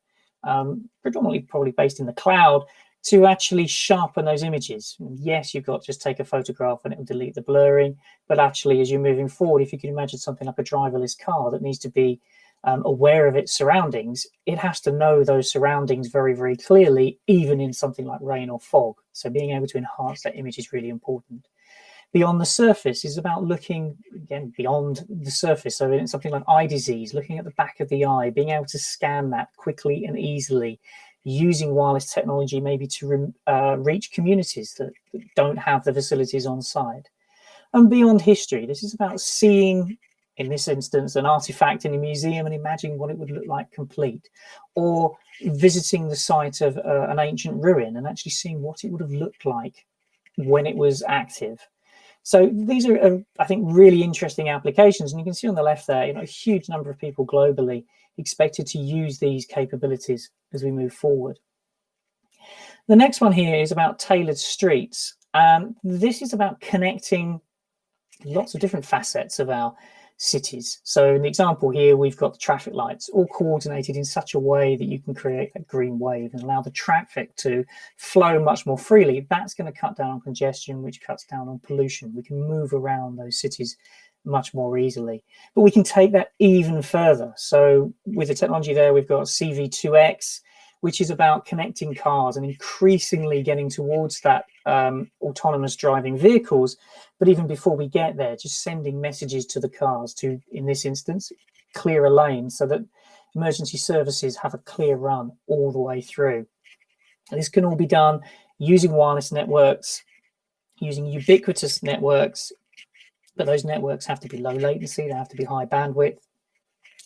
predominantly probably based in the cloud, to actually sharpen those images. Yes, you've got to just take a photograph and it will delete the blurring, but actually as you're moving forward, if you can imagine something like a driverless car that needs to be aware of its surroundings, it has to know those surroundings very, very clearly, even in something like rain or fog. So being able to enhance that image is really important. Beyond the surface is about looking, again, beyond the surface. So in something like eye disease, looking at the back of the eye, being able to scan that quickly and easily, using wireless technology maybe to reach communities that don't have the facilities on site. And beyond history, this is about seeing, in this instance, an artifact in a museum and imagining what it would look like complete, or visiting the site of an ancient ruin and actually seeing what it would have looked like when it was active. So these are, I think, really interesting applications. And you can see on the left there, a huge number of people globally expected to use these capabilities as we move forward. The next one here is about tailored streets. This is about connecting lots of different facets of our cities. So in the example here, we've got the traffic lights all coordinated in such a way that you can create a green wave and allow the traffic to flow much more freely. That's going to cut down on congestion, which cuts down on pollution. We can move around those cities much more easily, but we can take that even further. So with the technology there, we've got CV2X, which is about connecting cars and increasingly getting towards that autonomous driving vehicles. But even before we get there, just sending messages to the cars to, in this instance, clear a lane so that emergency services have a clear run all the way through. And this can all be done using wireless networks, using ubiquitous networks, but those networks have to be low latency, they have to be high bandwidth.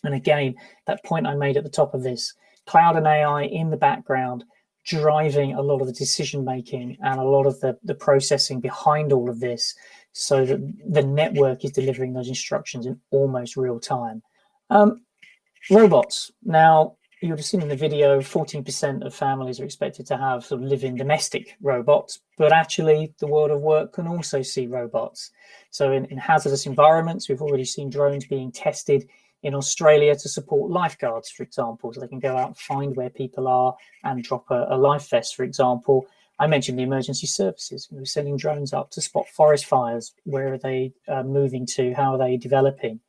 And again, that point I made at the top of this, cloud and AI in the background, driving a lot of the decision making and a lot of the processing behind all of this, so that the network is delivering those instructions in almost real time. Robots. Now, you would have seen in the video, 14% of families are expected to have sort of live-in domestic robots, but actually the world of work can also see robots. So in hazardous environments, we've already seen drones being tested in Australia to support lifeguards, for example, so they can go out and find where people are and drop a life vest, for example. I mentioned the emergency services. We're sending drones up to spot forest fires. Where are they moving to? How are they developing?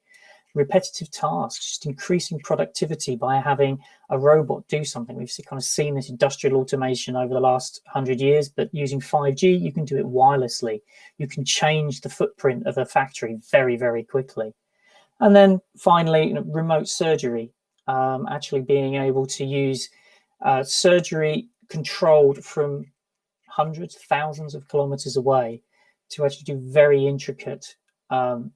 Repetitive tasks, just increasing productivity by having a robot do something. We've kind of seen this industrial automation over the last 100 years, but using 5G, you can do it wirelessly. You can change the footprint of a factory very, very quickly. And then finally, remote surgery, actually being able to use surgery controlled from hundreds, thousands of kilometers away to actually do very intricate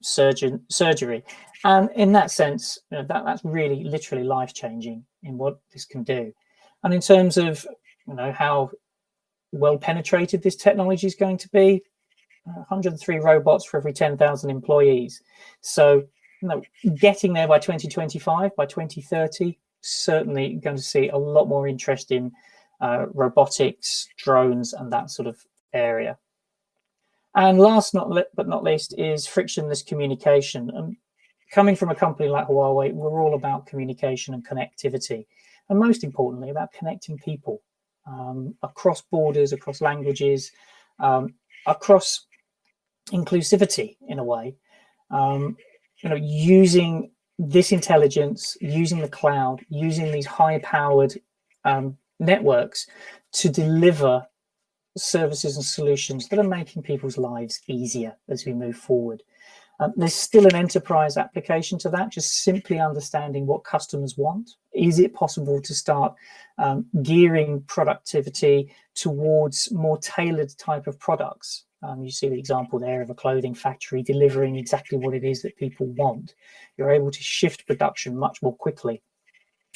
surgery. And in that sense, that's really literally life-changing in what this can do. And in terms of how well penetrated this technology is going to be, 103 robots for every 10,000 employees. So getting there by 2025, by 2030, certainly going to see a lot more interest in robotics, drones, and that sort of area. And last but not least is frictionless communication. And coming from a company like Huawei, we're all about communication and connectivity, and most importantly, about connecting people across borders, across languages, across inclusivity in a way. Using this intelligence, using the cloud, using these high-powered networks to deliver services and solutions that are making people's lives easier as we move forward. There's still an enterprise application to that, just simply understanding what customers want. Is it possible to start gearing productivity towards more tailored type of products? You see the example there of a clothing factory delivering exactly what it is that people want. You're able to shift production much more quickly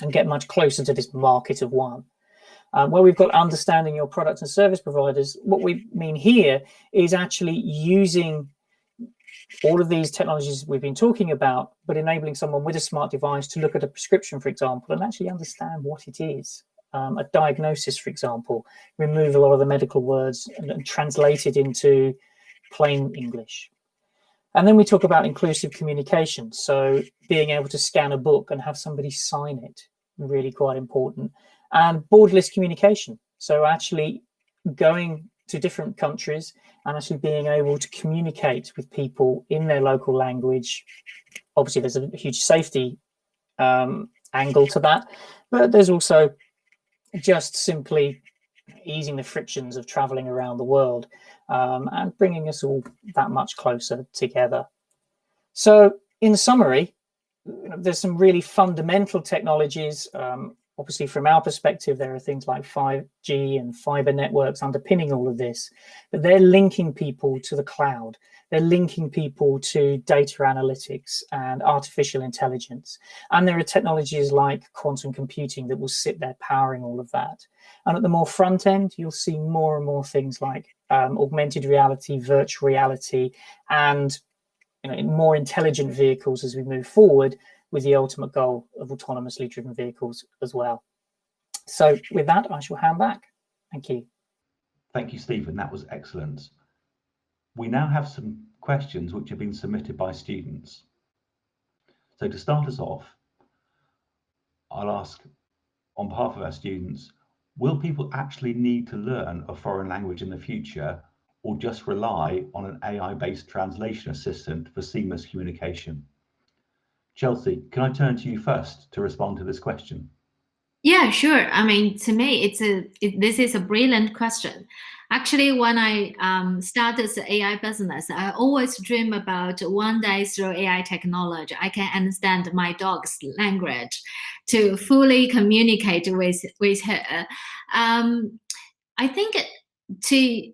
and get much closer to this market of one. Where we've got understanding your products and service providers, what we mean here is actually using all of these technologies we've been talking about, but enabling someone with a smart device to look at a prescription, for example, and actually understand what it is. A diagnosis, for example, remove a lot of the medical words and translate it into plain English. And then we talk about inclusive communication. So being able to scan a book and have somebody sign it, really quite important. And borderless communication. So actually going to different countries and actually being able to communicate with people in their local language. Obviously, there's a huge safety angle to that, but there's also just simply easing the frictions of traveling around the world and bringing us all that much closer together. So in summary, there's some really fundamental technologies. Obviously, from our perspective, there are things like 5G and fiber networks underpinning all of this, but they're linking people to the cloud. They're linking people to data analytics and artificial intelligence. And there are technologies like quantum computing that will sit there powering all of that. And at the more front end, you'll see more and more things like augmented reality, virtual reality, and more intelligent vehicles as we move forward, with the ultimate goal of autonomously driven vehicles as well. So with that, I shall hand back. Thank you. Thank you, Stephen. That was excellent. We now have some questions which have been submitted by students. So to start us off, I'll ask on behalf of our students, will people actually need to learn a foreign language in the future, or just rely on an AI-based translation assistant for seamless communication? Chelsea, can I turn to you first to respond to this question? Yeah, sure. I mean, to me, this is a brilliant question. Actually, when I started the AI business, I always dream about one day through AI technology, I can understand my dog's language to fully communicate with her. I think to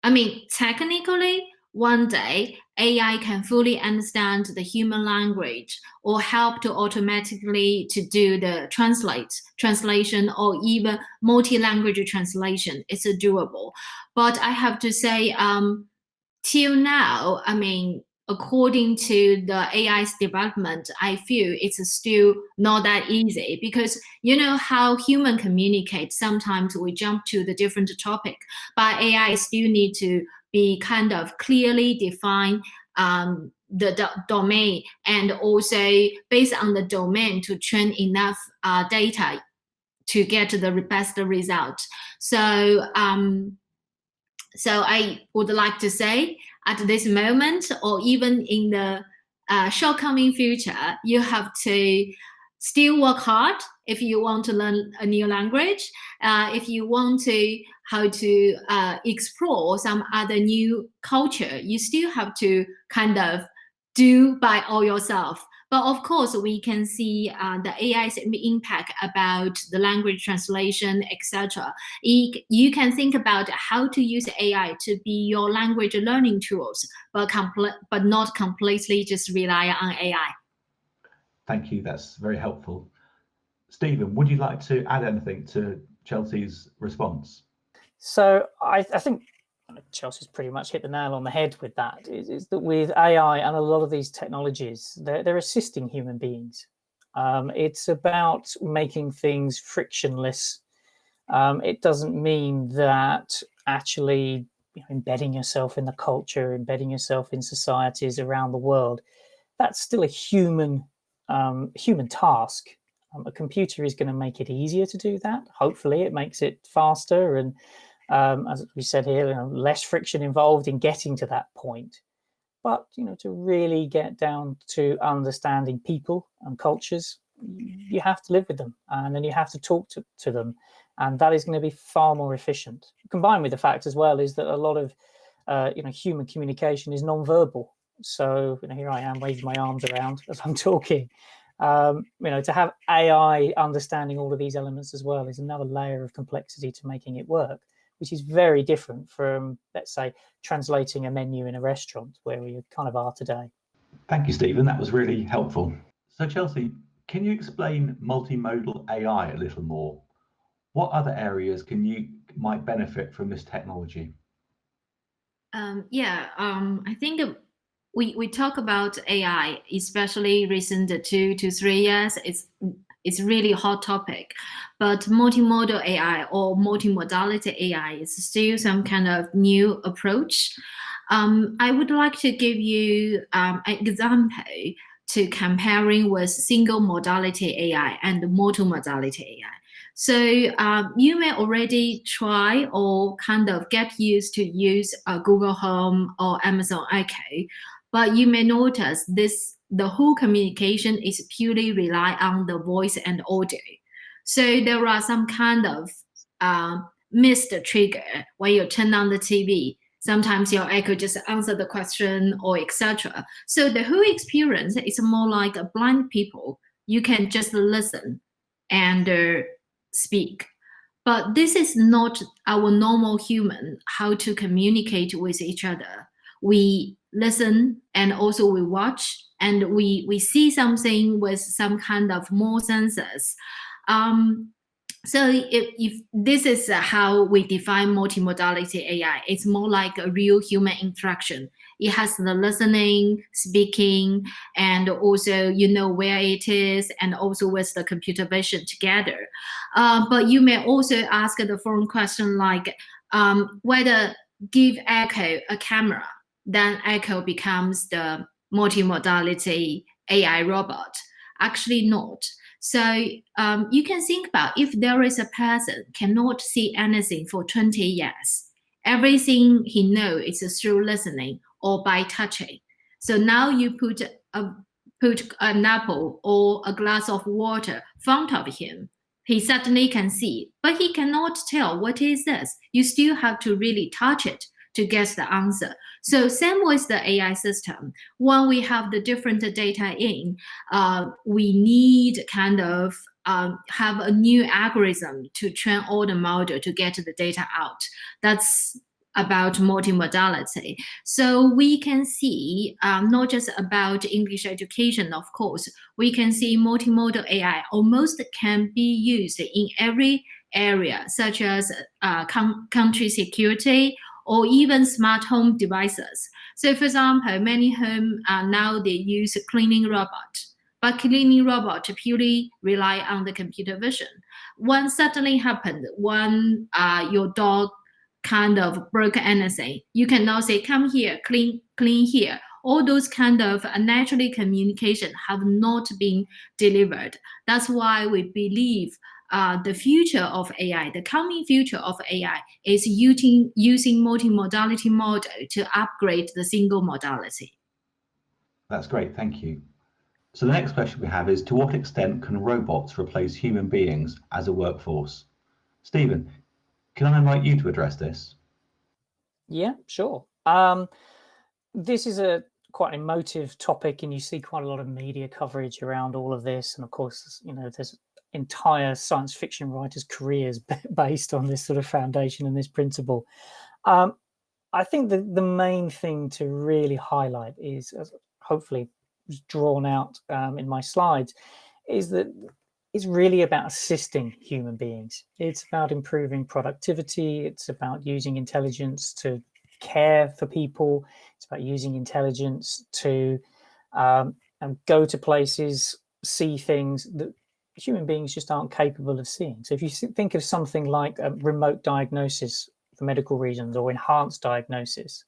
I mean, technically, one day AI can fully understand the human language or help to automatically to do the translation or even multi-language translation. It's a doable. But I have to say, till now, I mean, according to the AI's development, I feel it's still not that easy because you know how human communicate. Sometimes we jump to the different topic, but AI still need to be kind of clearly define the domain and also based on the domain to train enough data to get the best result. So so I would like to say at this moment, or even in the shortcoming future, you have to still work hard if you want to learn a new language, if you want to how to explore some other new culture, you still have to kind of do by all yourself. But of course, we can see the AI's impact about the language translation, etc. You can think about how to use AI to be your language learning tools, but not completely just rely on AI. Thank you, that's very helpful. Stephen, would you like to add anything to Chelsea's response? So I think Chelsea's pretty much hit the nail on the head with that, is that with AI and a lot of these technologies, they're assisting human beings. It's about making things frictionless. It doesn't mean that actually embedding yourself in the culture, embedding yourself in societies around the world, that's still a human task. A computer is going to make it easier to do that. Hopefully, it makes it faster and, as we said here, less friction involved in getting to that point. But to really get down to understanding people and cultures, you have to live with them, and then you have to talk to them, and that is going to be far more efficient. Combined with the fact as well is that a lot of human communication is non-verbal. So here I am waving my arms around as I'm talking. To have AI understanding all of these elements as well is another layer of complexity to making it work, which is very different from, let's say, translating a menu in a restaurant where we kind of are today. Thank you, Stephen. That was really helpful. So, Chelsea, can you explain multimodal AI a little more? What other areas might benefit from this technology? I think we talk about AI, especially recent 2 to 3 years. It's really hot topic, but multimodal AI or multimodality AI is still some kind of new approach. I would like to give you an example to comparing with single modality AI and multimodality AI. So you may already try or kind of get used to use Google Home or Amazon Echo, but you may notice the whole communication is purely rely on the voice and audio. So there are some kind of missed trigger when you turn on the TV. Sometimes your echo just answer the question or etc. So the whole experience is more like a blind people. You can just listen and speak. But this is not our normal human, how to communicate with each other. We listen and also we watch and we see something with some kind of more senses. So if this is how we define multimodality AI, it's more like a real human interaction. It has the listening, speaking, and also where it is, and also with the computer vision together. But you may also ask the following question like whether give Echo a camera, then Echo becomes the multimodality AI robot. Actually not. So you can think about if there is a person cannot see anything for 20 years, everything he knows is through listening or by touching. So now you put an apple or a glass of water in front of him. He suddenly can see, but he cannot tell what is this. You still have to really touch it to get the answer. So same with the AI system. When we have the different data in, we need kind of have a new algorithm to train all the model to get the data out. That's about multimodality. So we can see not just about English education, of course, we can see multimodal AI almost can be used in every area, such as country security or even smart home devices. So for example, many homes now they use a cleaning robot, but cleaning robot purely rely on the computer vision. When suddenly happened, when your dog kind of broke anything, you can now say, come here, clean here. All those kind of naturally communication have not been delivered. That's why we believe the future of AI, the coming future of AI is using multimodality model to upgrade the single modality. That's great, thank you. So the next question we have is, to what extent can robots replace human beings as a workforce? Stephen, can I invite you to address this? Yeah, sure. This is a quite emotive topic, and you see quite a lot of media coverage around all of this. And of course, you know, there's entire science fiction writers' careers based on this sort of foundation and this principle. I think the main thing to really highlight is, hopefully drawn out in my slides, is that it's really about assisting human beings. It's about improving productivity. It's about using intelligence to care for people. It's about using intelligence to go to places, see things that human beings just aren't capable of seeing. So if you think of something like a remote diagnosis for medical reasons or enhanced diagnosis,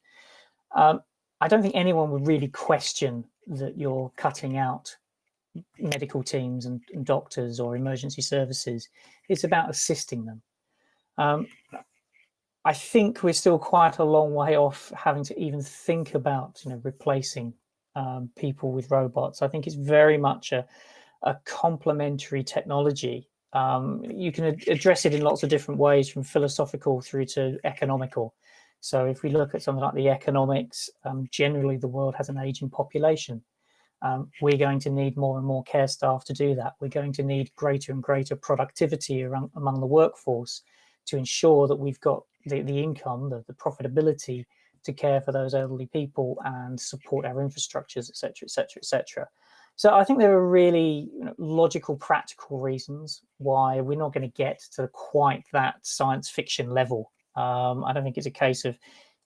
I don't think anyone would really question that you're cutting out medical teams and doctors or emergency services. It's about assisting them. I think we're still quite a long way off having to even think about, you know, replacing people with robots. I think it's very much a complementary technology. You can address it in lots of different ways, from philosophical through to economical. So if we look at something like the economics, generally the world has an aging population. We're going to need more and more care staff to do that. We're going to need greater and greater productivity among the workforce to ensure that we've got the income, the profitability to care for those elderly people and support our infrastructures, et cetera, et cetera, et cetera. So I think there are really, you know, logical, practical reasons why we're not going to get to quite that science fiction level. I don't think it's a case of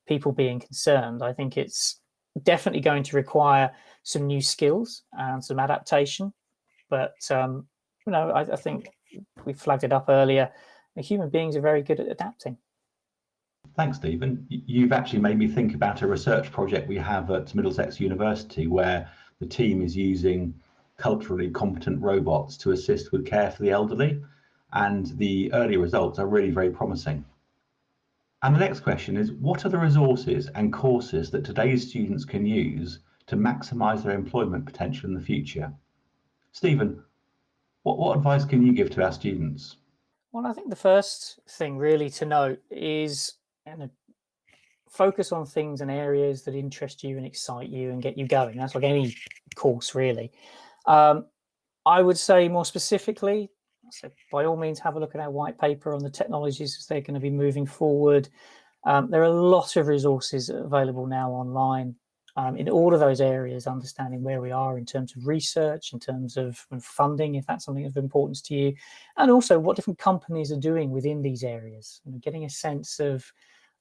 people being concerned. I think it's definitely going to require some new skills and some adaptation. But, you know, I think we flagged it up earlier. Human beings are very good at adapting. Thanks, Stephen. You've actually made me think about a research project we have at Middlesex University, where the team is using culturally competent robots to assist with care for the elderly, and the early results are really very promising. And the next question is, what are the resources and courses that today's students can use to maximise their employment potential in the future? Stephen, what advice can you give to our students? Well, I think the first thing really to note is, you know, focus on things and areas that interest you and excite you and get you going. That's like any course, really. I would say more specifically, so by all means, have a look at our white paper on the technologies as they're going to be moving forward. There are a lot of resources available now online in all of those areas, understanding where we are in terms of research, in terms of funding, if that's something of importance to you, and also what different companies are doing within these areas, and getting a sense of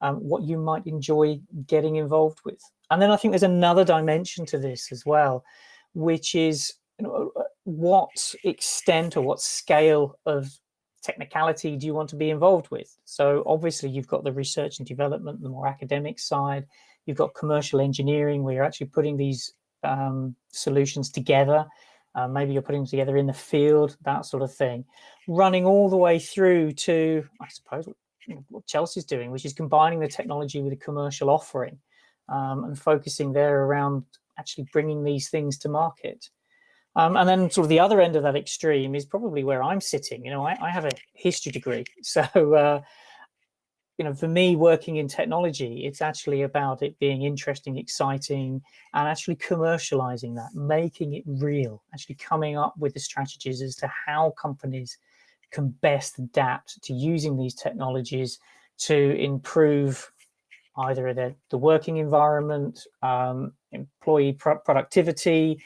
what you might enjoy getting involved with. And then I think there's another dimension to this as well, which is, you know, what extent or what scale of technicality do you want to be involved with? So obviously you've got the research and development, the more academic side. You've got commercial engineering, where you're actually putting these solutions together. Maybe you're putting them together in the field, that sort of thing. Running all the way through to, I suppose, what Chelsea's doing, which is combining the technology with a commercial offering and focusing there around actually bringing these things to market. And then sort of the other end of that extreme is probably where I'm sitting. You know, I have a history degree. So, you know, for me, working in technology, it's actually about it being interesting, exciting, and actually commercializing that, making it real, actually coming up with the strategies as to how companies can best adapt to using these technologies to improve either the working environment, employee productivity,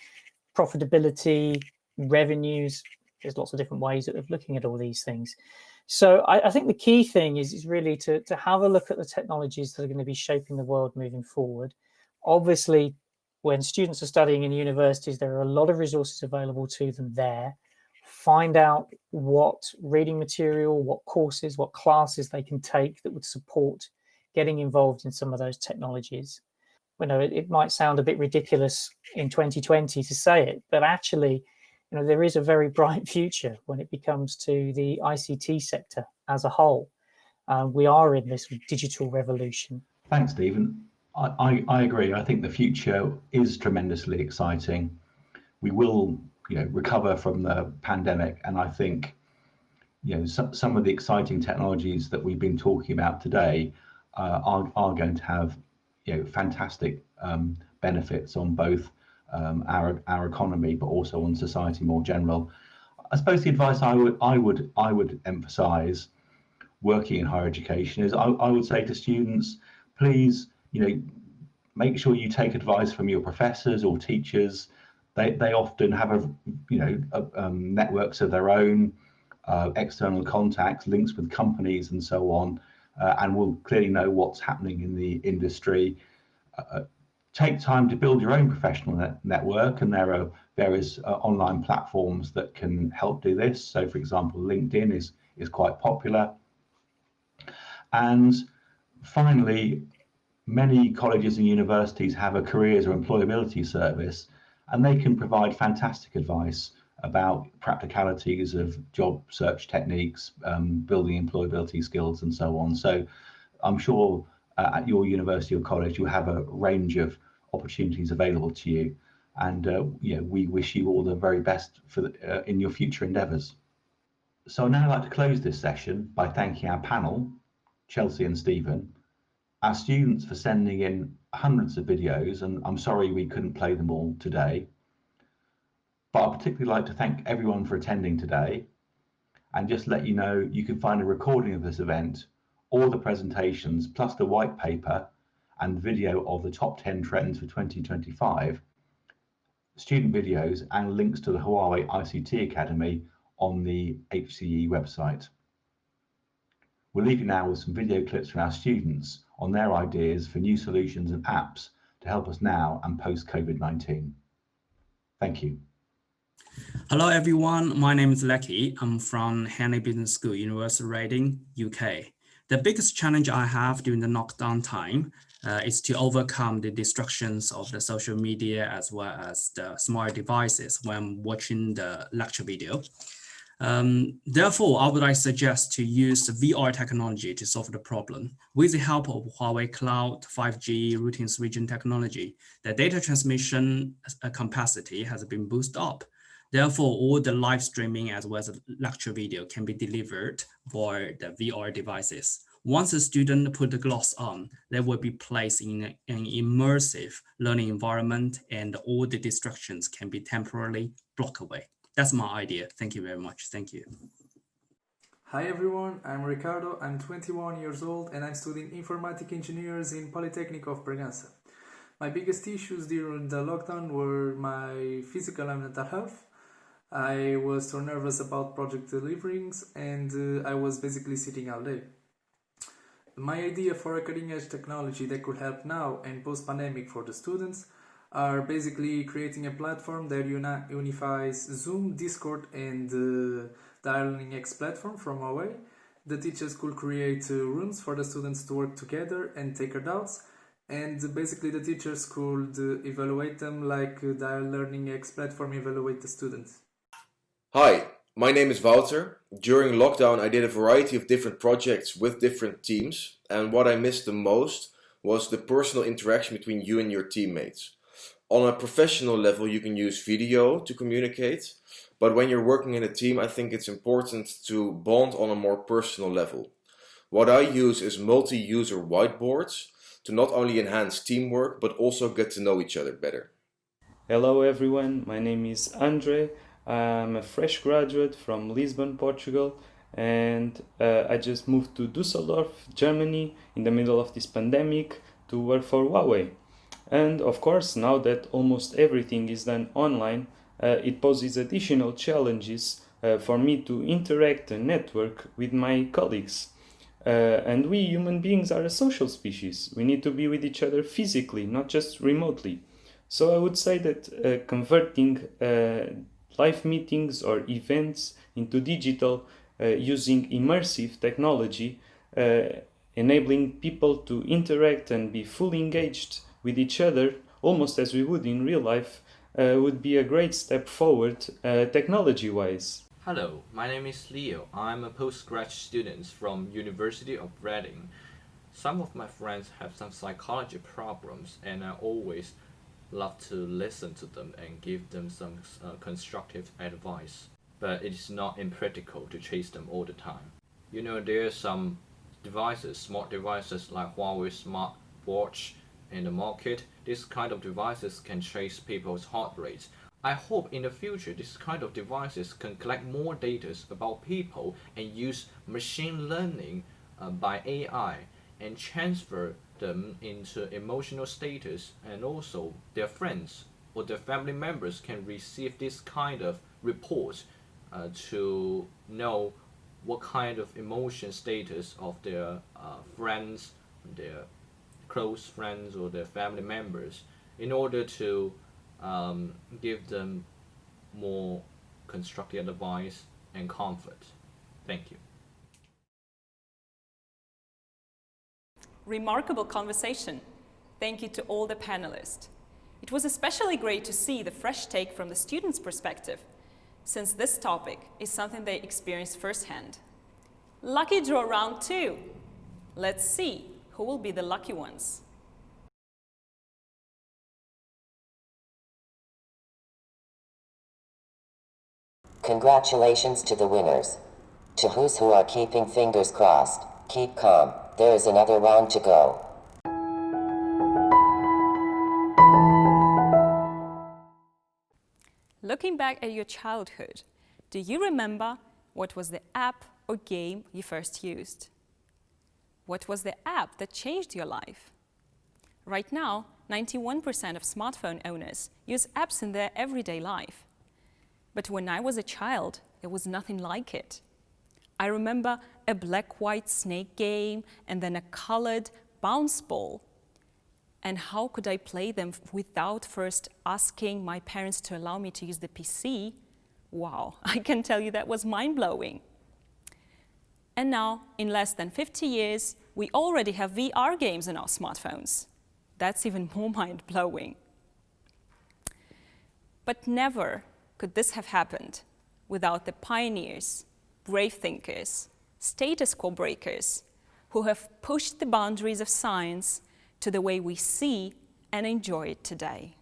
profitability, revenues. There's lots of different ways of looking at all these things. So I think the key thing is really to have a look at the technologies that are going to be shaping the world moving forward. Obviously, when students are studying in universities, there are a lot of resources available to them there. Find out what reading material, what courses, what classes they can take that would support getting involved in some of those technologies. You know, it might sound a bit ridiculous in 2020 to say it, but actually, you know, there is a very bright future when it comes to the ICT sector as a whole. We are in this digital revolution. Thanks, Stephen. I agree. I think the future is tremendously exciting. We will, you know, recover from the pandemic, and I think, you know, some of the exciting technologies that we've been talking about today are going to have, you know, fantastic benefits on both our economy, but also on society more general. I suppose the advice I would emphasise working in higher education is I would say to students, please, you know, make sure you take advice from your professors or teachers. They often have networks of their own, external contacts, links with companies and so on, and will clearly know what's happening in the industry. Take time to build your own professional network, and there are various online platforms that can help do this. So, for example, LinkedIn is quite popular. And finally, many colleges and universities have a careers or employability service, and they can provide fantastic advice about practicalities of job search techniques, building employability skills, and so on. So I'm sure at your university or college you'll have a range of opportunities available to you, and we wish you all the very best for in your future endeavours. So I'd now like to close this session by thanking our panel, Chelsea and Stephen, our students for sending in hundreds of videos, and I'm sorry we couldn't play them all today. But I'd particularly like to thank everyone for attending today, and just let you know you can find a recording of this event, all the presentations, plus the white paper and video of the top 10 trends for 2025, student videos and links to the Huawei ICT Academy on the HCE website. We'll leave you now with some video clips from our students on their ideas for new solutions and apps to help us now and post COVID-19. Thank you. Hello everyone, my name is Lecky. I'm from Henley Business School, University of Reading, UK. The biggest challenge I have during the lockdown time is to overcome the distractions of the social media as well as the smart devices when watching the lecture video. Therefore, I would suggest to use VR technology to solve the problem. With the help of Huawei Cloud, 5G, routing switching technology, the data transmission capacity has been boosted up. Therefore, all the live streaming as well as the lecture video can be delivered via the VR devices. Once the student put the glass on, they will be placed in an immersive learning environment, and all the distractions can be temporarily blocked away. That's my idea. Thank you very much. Thank you. Hi everyone, I'm Ricardo. I'm 21 years old and I'm studying informatic engineers in Polytechnic of Bragança. My biggest issues during the lockdown were my physical and mental health. I was so nervous about project deliverings, and I was basically sitting all day. My idea for a cutting-edge technology that could help now and post-pandemic for the students are basically creating a platform that unifies Zoom, Discord, and the iLearning X platform from Huawei. The teachers could create rooms for the students to work together and take their doubts, and basically the teachers could evaluate them like the iLearning X platform evaluate the students. Hi, my name is Wouter. During lockdown I did a variety of different projects with different teams, and what I missed the most was the personal interaction between you and your teammates. On a professional level, you can use video to communicate, but when you're working in a team, I think it's important to bond on a more personal level. What I use is multi-user whiteboards to not only enhance teamwork, but also get to know each other better. Hello everyone, my name is Andre. I'm a fresh graduate from Lisbon, Portugal, and I just moved to Düsseldorf, Germany in the middle of this pandemic to work for Huawei. And of course, now that almost everything is done online, it poses additional challenges for me to interact and network with my colleagues. And we human beings are a social species. We need to be with each other physically, not just remotely. So I would say that converting live meetings or events into digital using immersive technology, enabling people to interact and be fully engaged with each other, almost as we would in real life, would be a great step forward technology-wise. Hello, my name is Leo. I'm a postgraduate student from University of Reading. Some of my friends have some psychology problems, and I always love to listen to them and give them some constructive advice. But it is not impractical to chase them all the time. You know, there are some devices, smart devices like Huawei smart watch in the market. This kind of devices can trace people's heart rates. I hope in the future this kind of devices can collect more data about people and use machine learning by AI and transfer them into emotional status, and also their friends or their family members can receive this kind of report to know what kind of emotion status of their friends, their close friends or their family members, in order to give them more constructive advice and comfort. Thank you. Remarkable conversation. Thank you to all the panelists. It was especially great to see the fresh take from the students' perspective, since this topic is something they experienced firsthand. Lucky draw round 2. Let's see who will be the lucky ones. Congratulations to the winners. To those who are keeping fingers crossed, keep calm. There is another round to go. Looking back at your childhood, do you remember what was the app or game you first used? What was the app that changed your life? Right now, 91% of smartphone owners use apps in their everyday life. But when I was a child, there was nothing like it. I remember a black-white snake game and then a colored bounce ball. And how could I play them without first asking my parents to allow me to use the PC? Wow, I can tell you that was mind-blowing. And now, in less than 50 years, we already have VR games on our smartphones. That's even more mind-blowing. But never could this have happened without the pioneers, brave thinkers, status quo breakers, who have pushed the boundaries of science to the way we see and enjoy it today.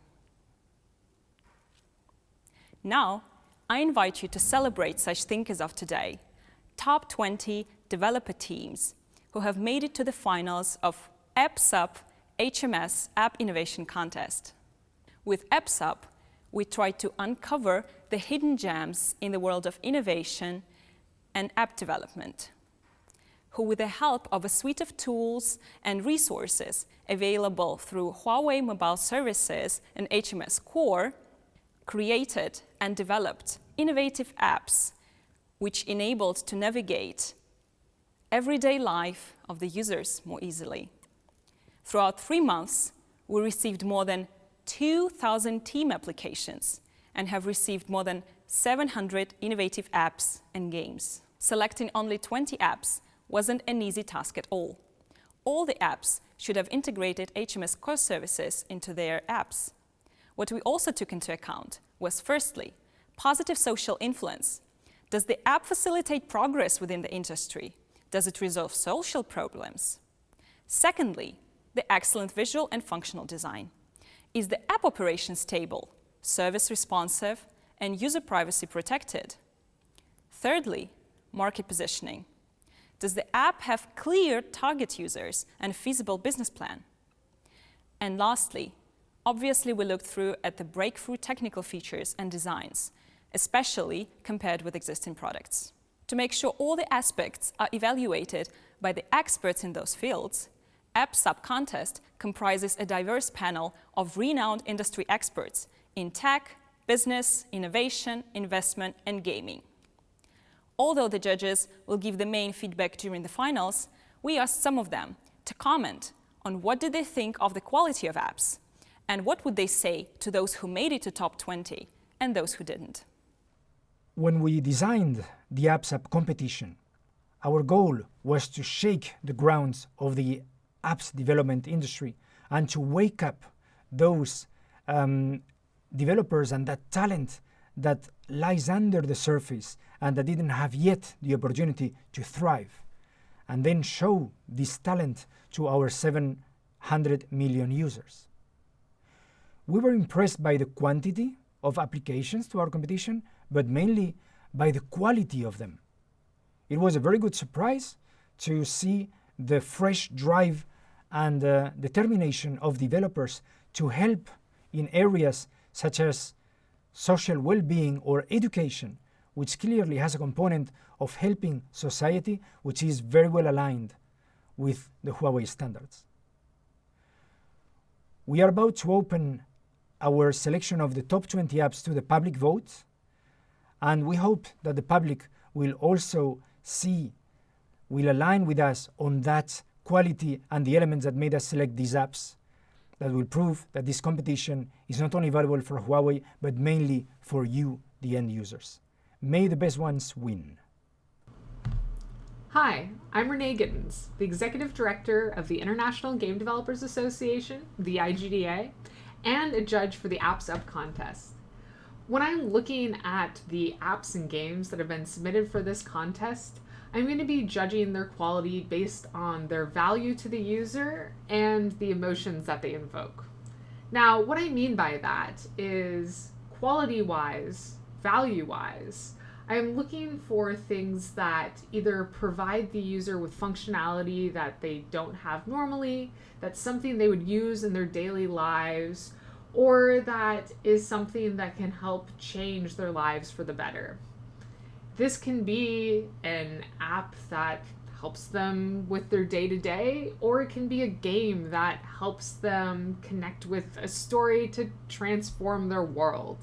Now, I invite you to celebrate such thinkers of today, top 20 developer teams who have made it to the finals of AppsUp HMS App Innovation Contest. With AppsUp, we try to uncover the hidden gems in the world of innovation and app development, who with the help of a suite of tools and resources available through Huawei Mobile Services and HMS Core, created and developed innovative apps which enabled to navigate everyday life of the users more easily. Throughout 3 months, we received more than 2,000 team applications and have received more than 700 innovative apps and games. Selecting only 20 apps wasn't an easy task at all. All the apps should have integrated HMS Core services into their apps. What we also took into account was, firstly, positive social influence. Does the app facilitate progress within the industry? Does it resolve social problems? Secondly, the excellent visual and functional design. Is the app operations stable, service responsive, and user privacy protected? Thirdly, market positioning. Does the app have clear target users and a feasible business plan? And lastly, obviously we looked through at the breakthrough technical features and designs, especially compared with existing products. To make sure all the aspects are evaluated by the experts in those fields, Apps Up Contest comprises a diverse panel of renowned industry experts in tech, business, innovation, investment, and gaming. Although the judges will give the main feedback during the finals, we asked some of them to comment on what did they think of the quality of apps, and what would they say to those who made it to top 20 and those who didn't. When we designed the Apps Up competition, our goal was to shake the grounds of the apps development industry and to wake up those developers and that talent that lies under the surface and that didn't have yet the opportunity to thrive, and then show this talent to our 700 million users. We were impressed by the quantity of applications to our competition, but mainly by the quality of them. It was a very good surprise to see the fresh drive and determination of developers to help in areas such as social well-being or education, which clearly has a component of helping society, which is very well aligned with the Huawei standards. We are about to open our selection of the top 20 apps to the public vote, and we hope that the public will also will align with us on that quality and the elements that made us select these apps, that will prove that this competition is not only valuable for Huawei, but mainly for you, the end users. May the best ones win. Hi, I'm Renee Gittens, the Executive Director of the International Game Developers Association, the IGDA, and a judge for the Apps Up contest. When I'm looking at the apps and games that have been submitted for this contest, I'm going to be judging their quality based on their value to the user and the emotions that they invoke. Now, what I mean by that is quality-wise, value-wise, I'm looking for things that either provide the user with functionality that they don't have normally, that's something they would use in their daily lives, or that is something that can help change their lives for the better. This can be an app that helps them with their day-to-day, or it can be a game that helps them connect with a story to transform their world.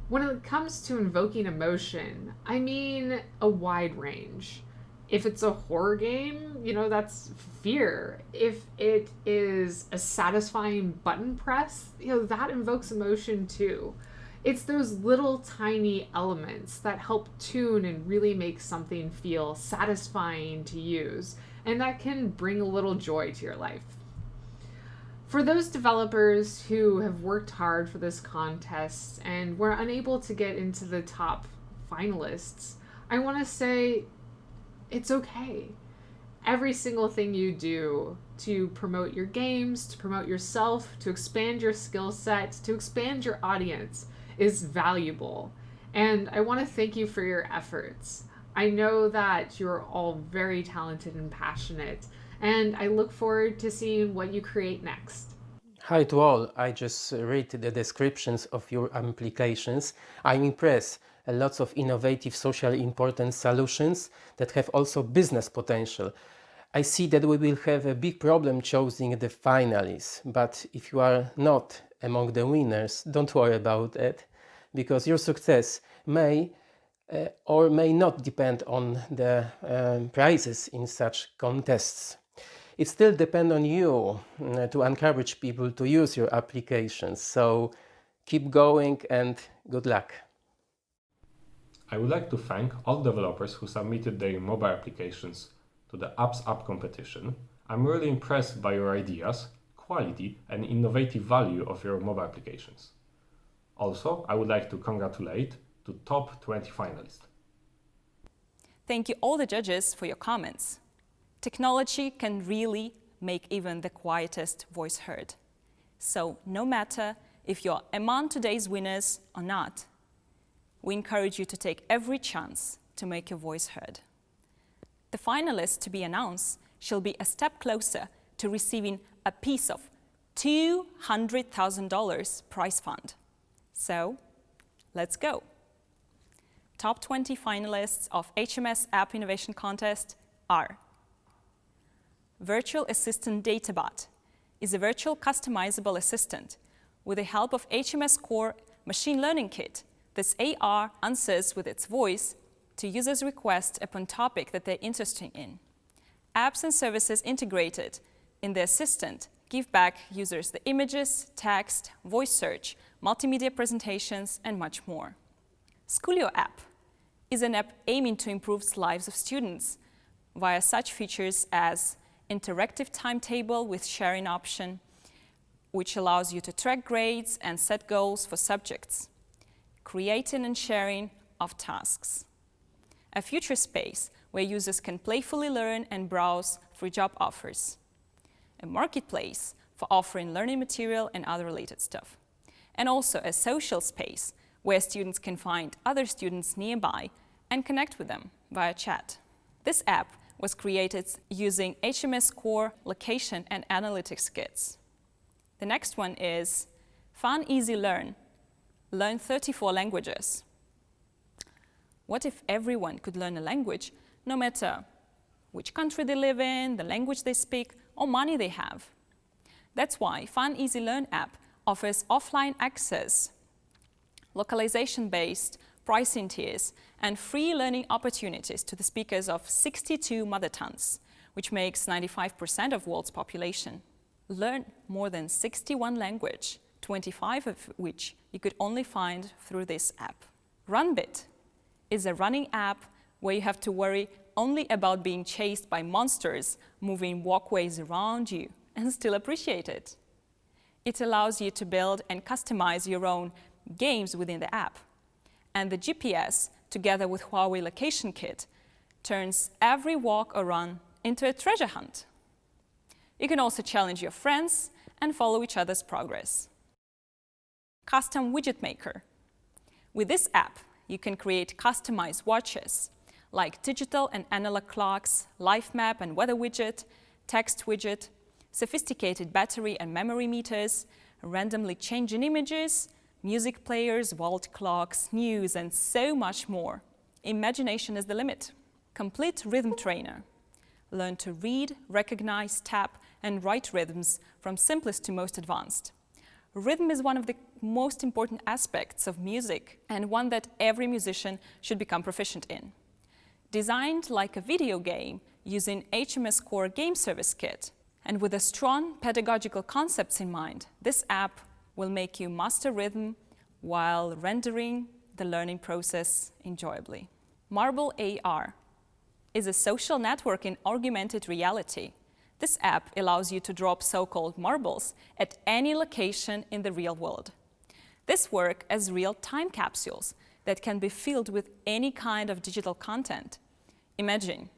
When it comes to invoking emotion, I mean a wide range. If it's a horror game, that's fear. If it is a satisfying button press, that invokes emotion too. It's those little tiny elements that help tune and really make something feel satisfying to use, and that can bring a little joy to your life. For those developers who have worked hard for this contest and were unable to get into the top finalists, I want to say it's okay. Every single thing you do to promote your games, to promote yourself, to expand your skill set, to expand your audience is valuable. And I want to thank you for your efforts. I know that you're all very talented and passionate, and I look forward to seeing what you create next. Hi to all. I just read the descriptions of your applications. I'm impressed. Lots of innovative, socially important solutions that have also business potential. I see that we will have a big problem choosing the finalists, but if you are not among the winners, don't worry about it, because your success may or may not depend on the prizes in such contests. It still depends on you to encourage people to use your applications, so keep going and good luck. I would like to thank all developers who submitted their mobile applications to the Apps Up competition. I'm really impressed by your ideas, quality and innovative value of your mobile applications. Also, I would like to congratulate the top 20 finalists. Thank you all the judges for your comments. Technology can really make even the quietest voice heard. So no matter if you're among today's winners or not, we encourage you to take every chance to make your voice heard. The finalists to be announced shall be a step closer to receiving a piece of $200,000 prize fund. So let's go. Top 20 finalists of HMS App Innovation Contest are: Virtual Assistant DataBot is a virtual customizable assistant. With the help of HMS Core Machine Learning Kit, this AR answers with its voice to users' requests upon topic that they're interested in. Apps and services integrated in the assistant give back users the images, text, voice search, multimedia presentations, and much more. Schoolio app is an app aiming to improve the lives of students via such features as interactive timetable with sharing option, which allows you to track grades and set goals for subjects, creating and sharing of tasks, a future space where users can playfully learn and browse through job offers, a marketplace for offering learning material and other related stuff, and also a social space where students can find other students nearby and connect with them via chat. This app was created using HMS Core location and analytics kits. The next one is Fun Easy Learn. Learn 34 languages. What if everyone could learn a language, no matter which country they live in, the language they speak, or money they have? That's why Fun Easy Learn app offers offline access, localization-based pricing tiers, and free learning opportunities to the speakers of 62 mother tongues, which makes 95% of the world's population. Learn more than 61 languages, 25 of which you could only find through this app. Runbit is a running app where you have to worry only about being chased by monsters moving walkways around you and still appreciate it. It allows you to build and customize your own games within the app. And the GPS, together with Huawei Location Kit, turns every walk or run into a treasure hunt. You can also challenge your friends and follow each other's progress. Custom Widget Maker. With this app, you can create customized watches like digital and analog clocks, life map and weather widget, text widget, sophisticated battery and memory meters, randomly changing images, music players, vault clocks, news, and so much more. Imagination is the limit. Complete Rhythm Trainer. Learn to read, recognize, tap, and write rhythms from simplest to most advanced. Rhythm is one of the most important aspects of music and one that every musician should become proficient in. Designed like a video game using HMS Core Game Service Kit, and with a strong pedagogical concepts in mind, this app will make you master rhythm while rendering the learning process enjoyably. Marble AR is a social network in augmented reality. This app allows you to drop so-called marbles at any location in the real world. This works as real time capsules that can be filled with any kind of digital content. Imagine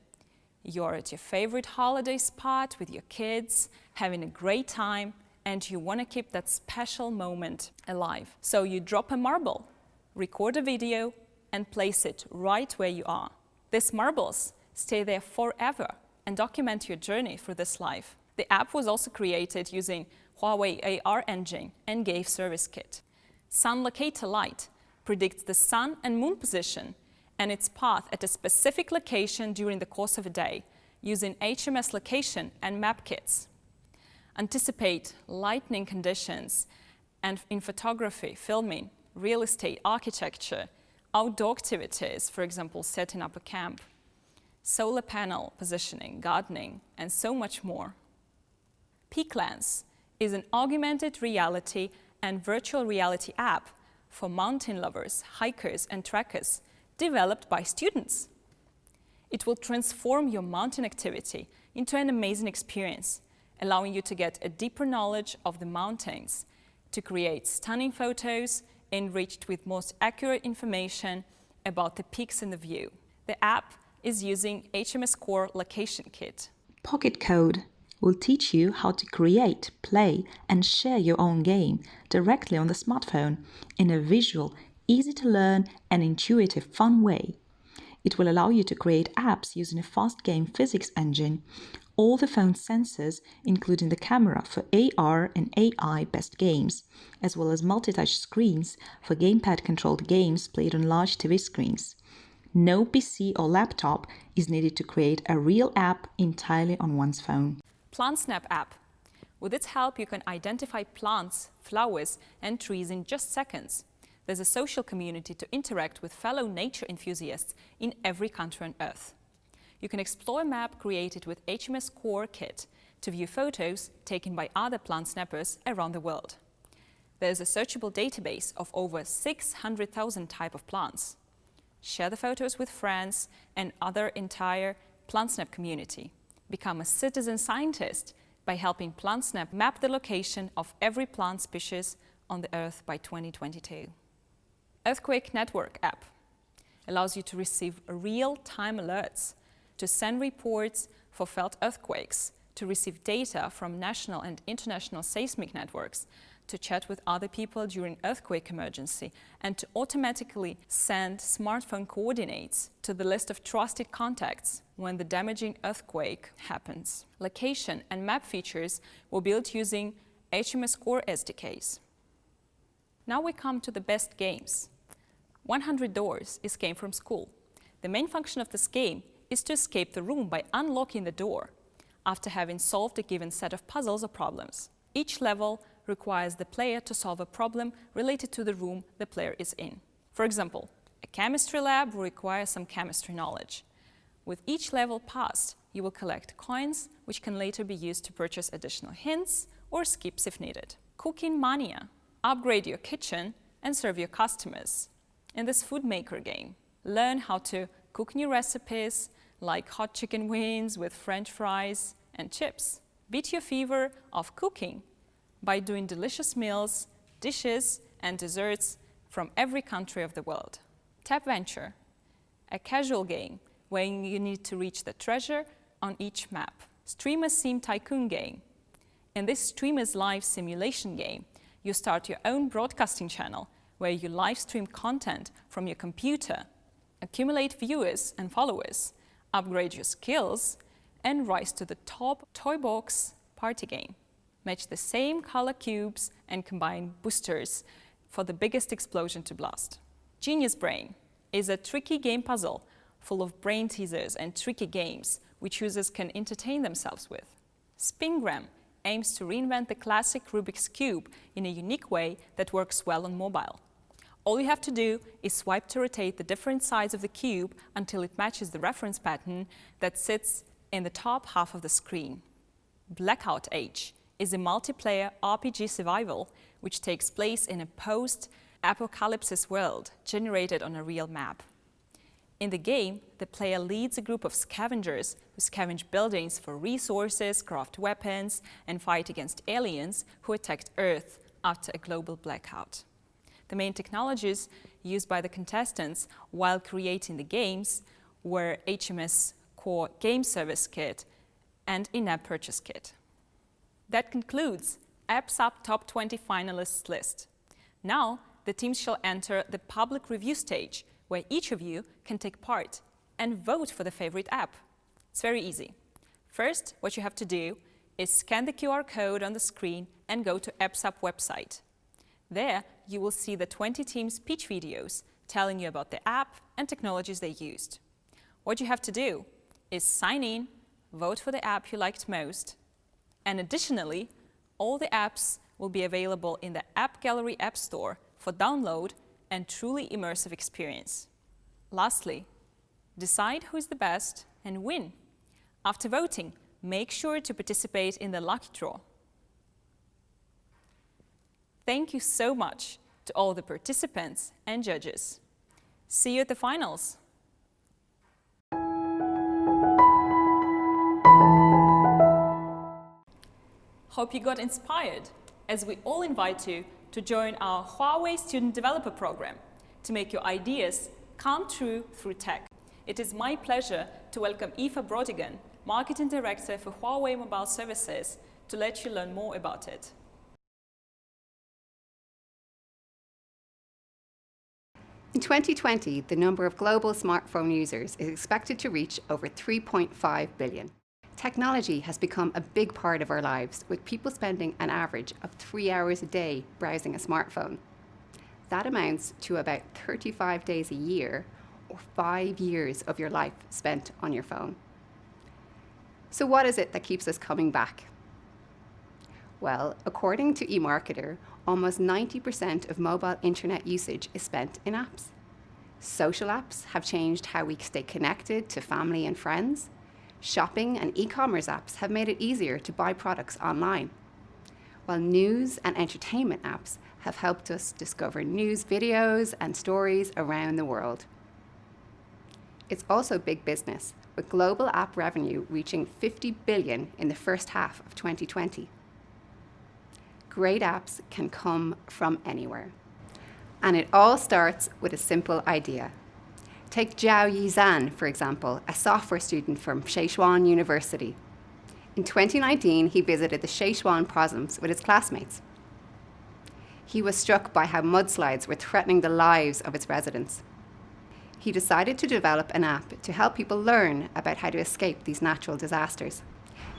you're at your favorite holiday spot with your kids, having a great time, and you want to keep that special moment alive. So you drop a marble, record a video, and place it right where you are. These marbles stay there forever and document your journey through this life. The app was also created using Huawei AR engine and Gave Service Kit. Sun Locator Lite predicts the sun and moon position and its path at a specific location during the course of a day using HMS location and map kits. Anticipate lightning conditions and in photography, filming, real estate, architecture, outdoor activities, for example, setting up a camp, solar panel positioning, gardening, and so much more. Peaklens is an augmented reality and virtual reality app for mountain lovers, hikers, and trekkers developed by students. It will transform your mountain activity into an amazing experience, allowing you to get a deeper knowledge of the mountains, to create stunning photos enriched with most accurate information about the peaks in the view. The app is using HMS Core Location Kit. Pocket Code will teach you how to create, play, and share your own game directly on the smartphone in a visual, easy to learn, and intuitive, fun way. It will allow you to create apps using a fast game physics engine, all the phone's sensors, including the camera for AR and AI-based games, as well as multi-touch screens for gamepad-controlled games played on large TV screens. No PC or laptop is needed to create a real app entirely on one's phone. PlantSnap app. With its help, you can identify plants, flowers, and trees in just seconds. There's a social community to interact with fellow nature enthusiasts in every country on Earth. You can explore a map created with HMS Core Kit to view photos taken by other plant snappers around the world. There's a searchable database of over 600,000 types of plants. Share the photos with friends and other entire PlantSnap community. Become a citizen scientist by helping PlantSnap map the location of every plant species on the Earth by 2022. Earthquake Network app allows you to receive real-time alerts, to send reports for felt earthquakes, to receive data from national and international seismic networks, to chat with other people during earthquake emergency, and to automatically send smartphone coordinates to the list of trusted contacts when the damaging earthquake happens. Location and map features were built using HMS Core SDKs. Now we come to the best games. 100 Doors is game from school. The main function of this game is to escape the room by unlocking the door after having solved a given set of puzzles or problems. Each level requires the player to solve a problem related to the room the player is in. For example, a chemistry lab will require some chemistry knowledge. With each level passed, you will collect coins, which can later be used to purchase additional hints or skips if needed. Cooking Mania. Upgrade your kitchen and serve your customers. In this food maker game, learn how to cook new recipes like hot chicken wings with French fries and chips. Beat your fever of cooking by doing delicious meals, dishes, and desserts from every country of the world. Tap Venture, a casual game where you need to reach the treasure on each map. Streamer Sim Tycoon game. In this Streamer's Live simulation game, you start your own broadcasting channel where you live stream content from your computer, accumulate viewers and followers, upgrade your skills, and rise to the top toy box party game. Match the same color cubes and combine boosters for the biggest explosion to blast. Genius Brain is a tricky game puzzle full of brain teasers and tricky games which users can entertain themselves with. Spingram aims to reinvent the classic Rubik's Cube in a unique way that works well on mobile. All you have to do is swipe to rotate the different sides of the cube until it matches the reference pattern that sits in the top half of the screen. Blackout Age is a multiplayer RPG survival which takes place in a post-apocalypse world generated on a real map. In the game, the player leads a group of scavengers who scavenge buildings for resources, craft weapons, and fight against aliens who attacked Earth after a global blackout. The main technologies used by the contestants while creating the games were HMS Core Game Service Kit and in-app purchase kit. That concludes Apps Up Top 20 finalists list. Now, the teams shall enter the public review stage, where each of you can take part and vote for the favorite app. It's very easy. First, what you have to do is scan the QR code on the screen and go to Apps Up website. There, you will see the 20 teams' pitch videos telling you about the app and technologies they used. What you have to do is sign in, vote for the app you liked most, and additionally, all the apps will be available in the App Gallery App Store for download and truly immersive experience. Lastly, decide who is the best and win. After voting, make sure to participate in the lucky draw. Thank you so much to all the participants and judges. See you at the finals. Hope you got inspired, as we all invite you to join our Huawei Student Developer Program to make your ideas come true through tech. It is my pleasure to welcome Aoife Brodigan, Marketing Director for Huawei Mobile Services, to let you learn more about it. In 2020, the number of global smartphone users is expected to reach over 3.5 billion. Technology has become a big part of our lives, with people spending an average of 3 hours a day browsing a smartphone. That amounts to about 35 days a year, or 5 years of your life spent on your phone. So what is it that keeps us coming back? Well, according to eMarketer, almost 90% of mobile internet usage is spent in apps. Social apps have changed how we stay connected to family and friends. Shopping and e-commerce apps have made it easier to buy products online, while news and entertainment apps have helped us discover news videos and stories around the world. It's also big business, with global app revenue reaching 50 billion in the first half of 2020. Great apps can come from anywhere. And it all starts with a simple idea. Take Zhao Yizhan, for example, a software student from Sichuan University. In 2019, he visited the Sichuan province with his classmates. He was struck by how mudslides were threatening the lives of its residents. He decided to develop an app to help people learn about how to escape these natural disasters.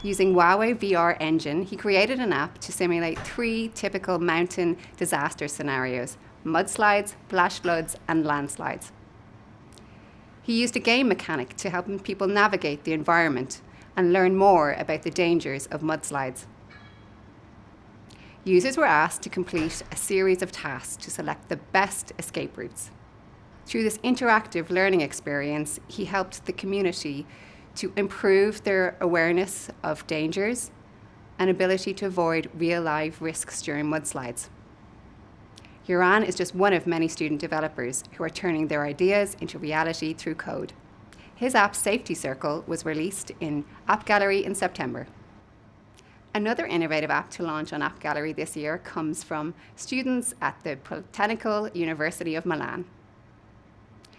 Using Huawei VR engine, he created an app to simulate 3 typical mountain disaster scenarios: mudslides, flash floods, and landslides. He used a game mechanic to help people navigate the environment and learn more about the dangers of mudslides. Users were asked to complete a series of tasks to select the best escape routes. Through this interactive learning experience, he helped the community to improve their awareness of dangers and ability to avoid real-life risks during mudslides. Yuran is just one of many student developers who are turning their ideas into reality through code. His app Safety Circle was released in App Gallery in September. Another innovative app to launch on App Gallery this year comes from students at the Politecnico University of Milan.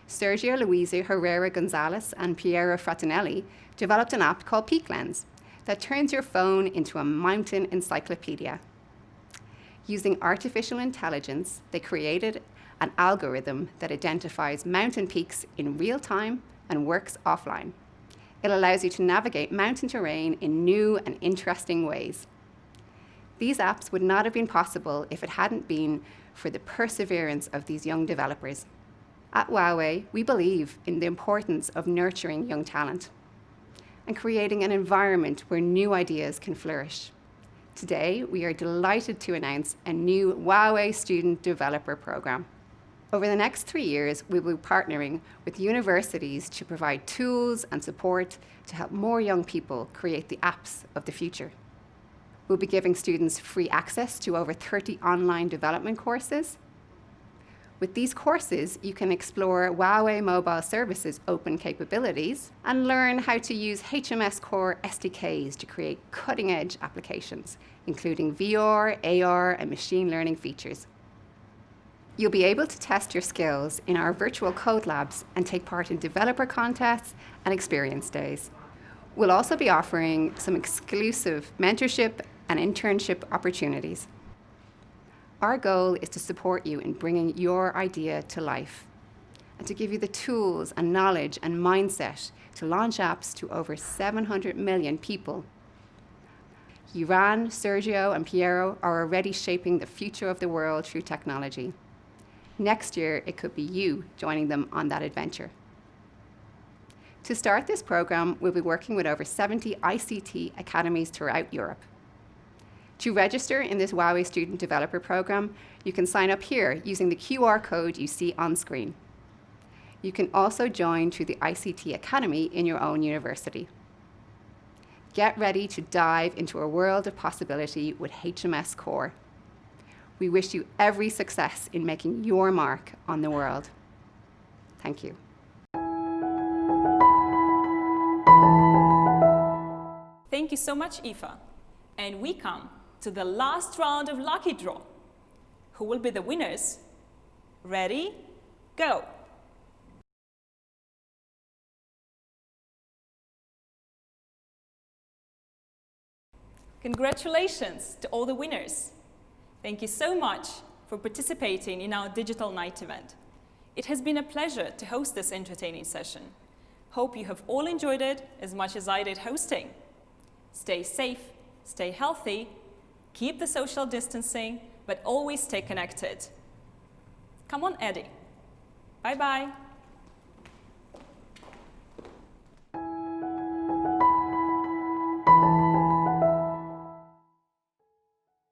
Sergio Luisa Herrera Gonzalez and Piero Frattinelli developed an app called Peak Lens that turns your phone into a mountain encyclopedia. Using artificial intelligence, they created an algorithm that identifies mountain peaks in real time and works offline. It allows you to navigate mountain terrain in new and interesting ways. These apps would not have been possible if it hadn't been for the perseverance of these young developers. At Huawei, we believe in the importance of nurturing young talent and creating an environment where new ideas can flourish. Today, we are delighted to announce a new Huawei Student Developer Program. Over the next 3 years, we will be partnering with universities to provide tools and support to help more young people create the apps of the future. We'll be giving students free access to over 30 online development courses. With these courses, you can explore Huawei Mobile Services' open capabilities and learn how to use HMS Core SDKs to create cutting-edge applications, including VR, AR, and machine learning features. You'll be able to test your skills in our virtual code labs and take part in developer contests and experience days. We'll also be offering some exclusive mentorship and internship opportunities. Our goal is to support you in bringing your idea to life and to give you the tools and knowledge and mindset to launch apps to over 700 million people. Yuran, Sergio, and Piero are already shaping the future of the world through technology. Next year, it could be you joining them on that adventure. To start this program, we'll be working with over 70 ICT academies throughout Europe. To register in this Huawei Student Developer Program, you can sign up here using the QR code you see on screen. You can also join through the ICT Academy in your own university. Get ready to dive into a world of possibility with HMS Core. We wish you every success in making your mark on the world. Thank you. Thank you so much, Aoife. And we come to the last round of Lucky Draw. Who will be the winners? Ready? Go! Congratulations to all the winners. Thank you so much for participating in our Digital Night event. It has been a pleasure to host this entertaining session. Hope you have all enjoyed it as much as I did hosting. Stay safe, stay healthy, keep the social distancing, but always stay connected. Come on, Eddie. Bye-bye.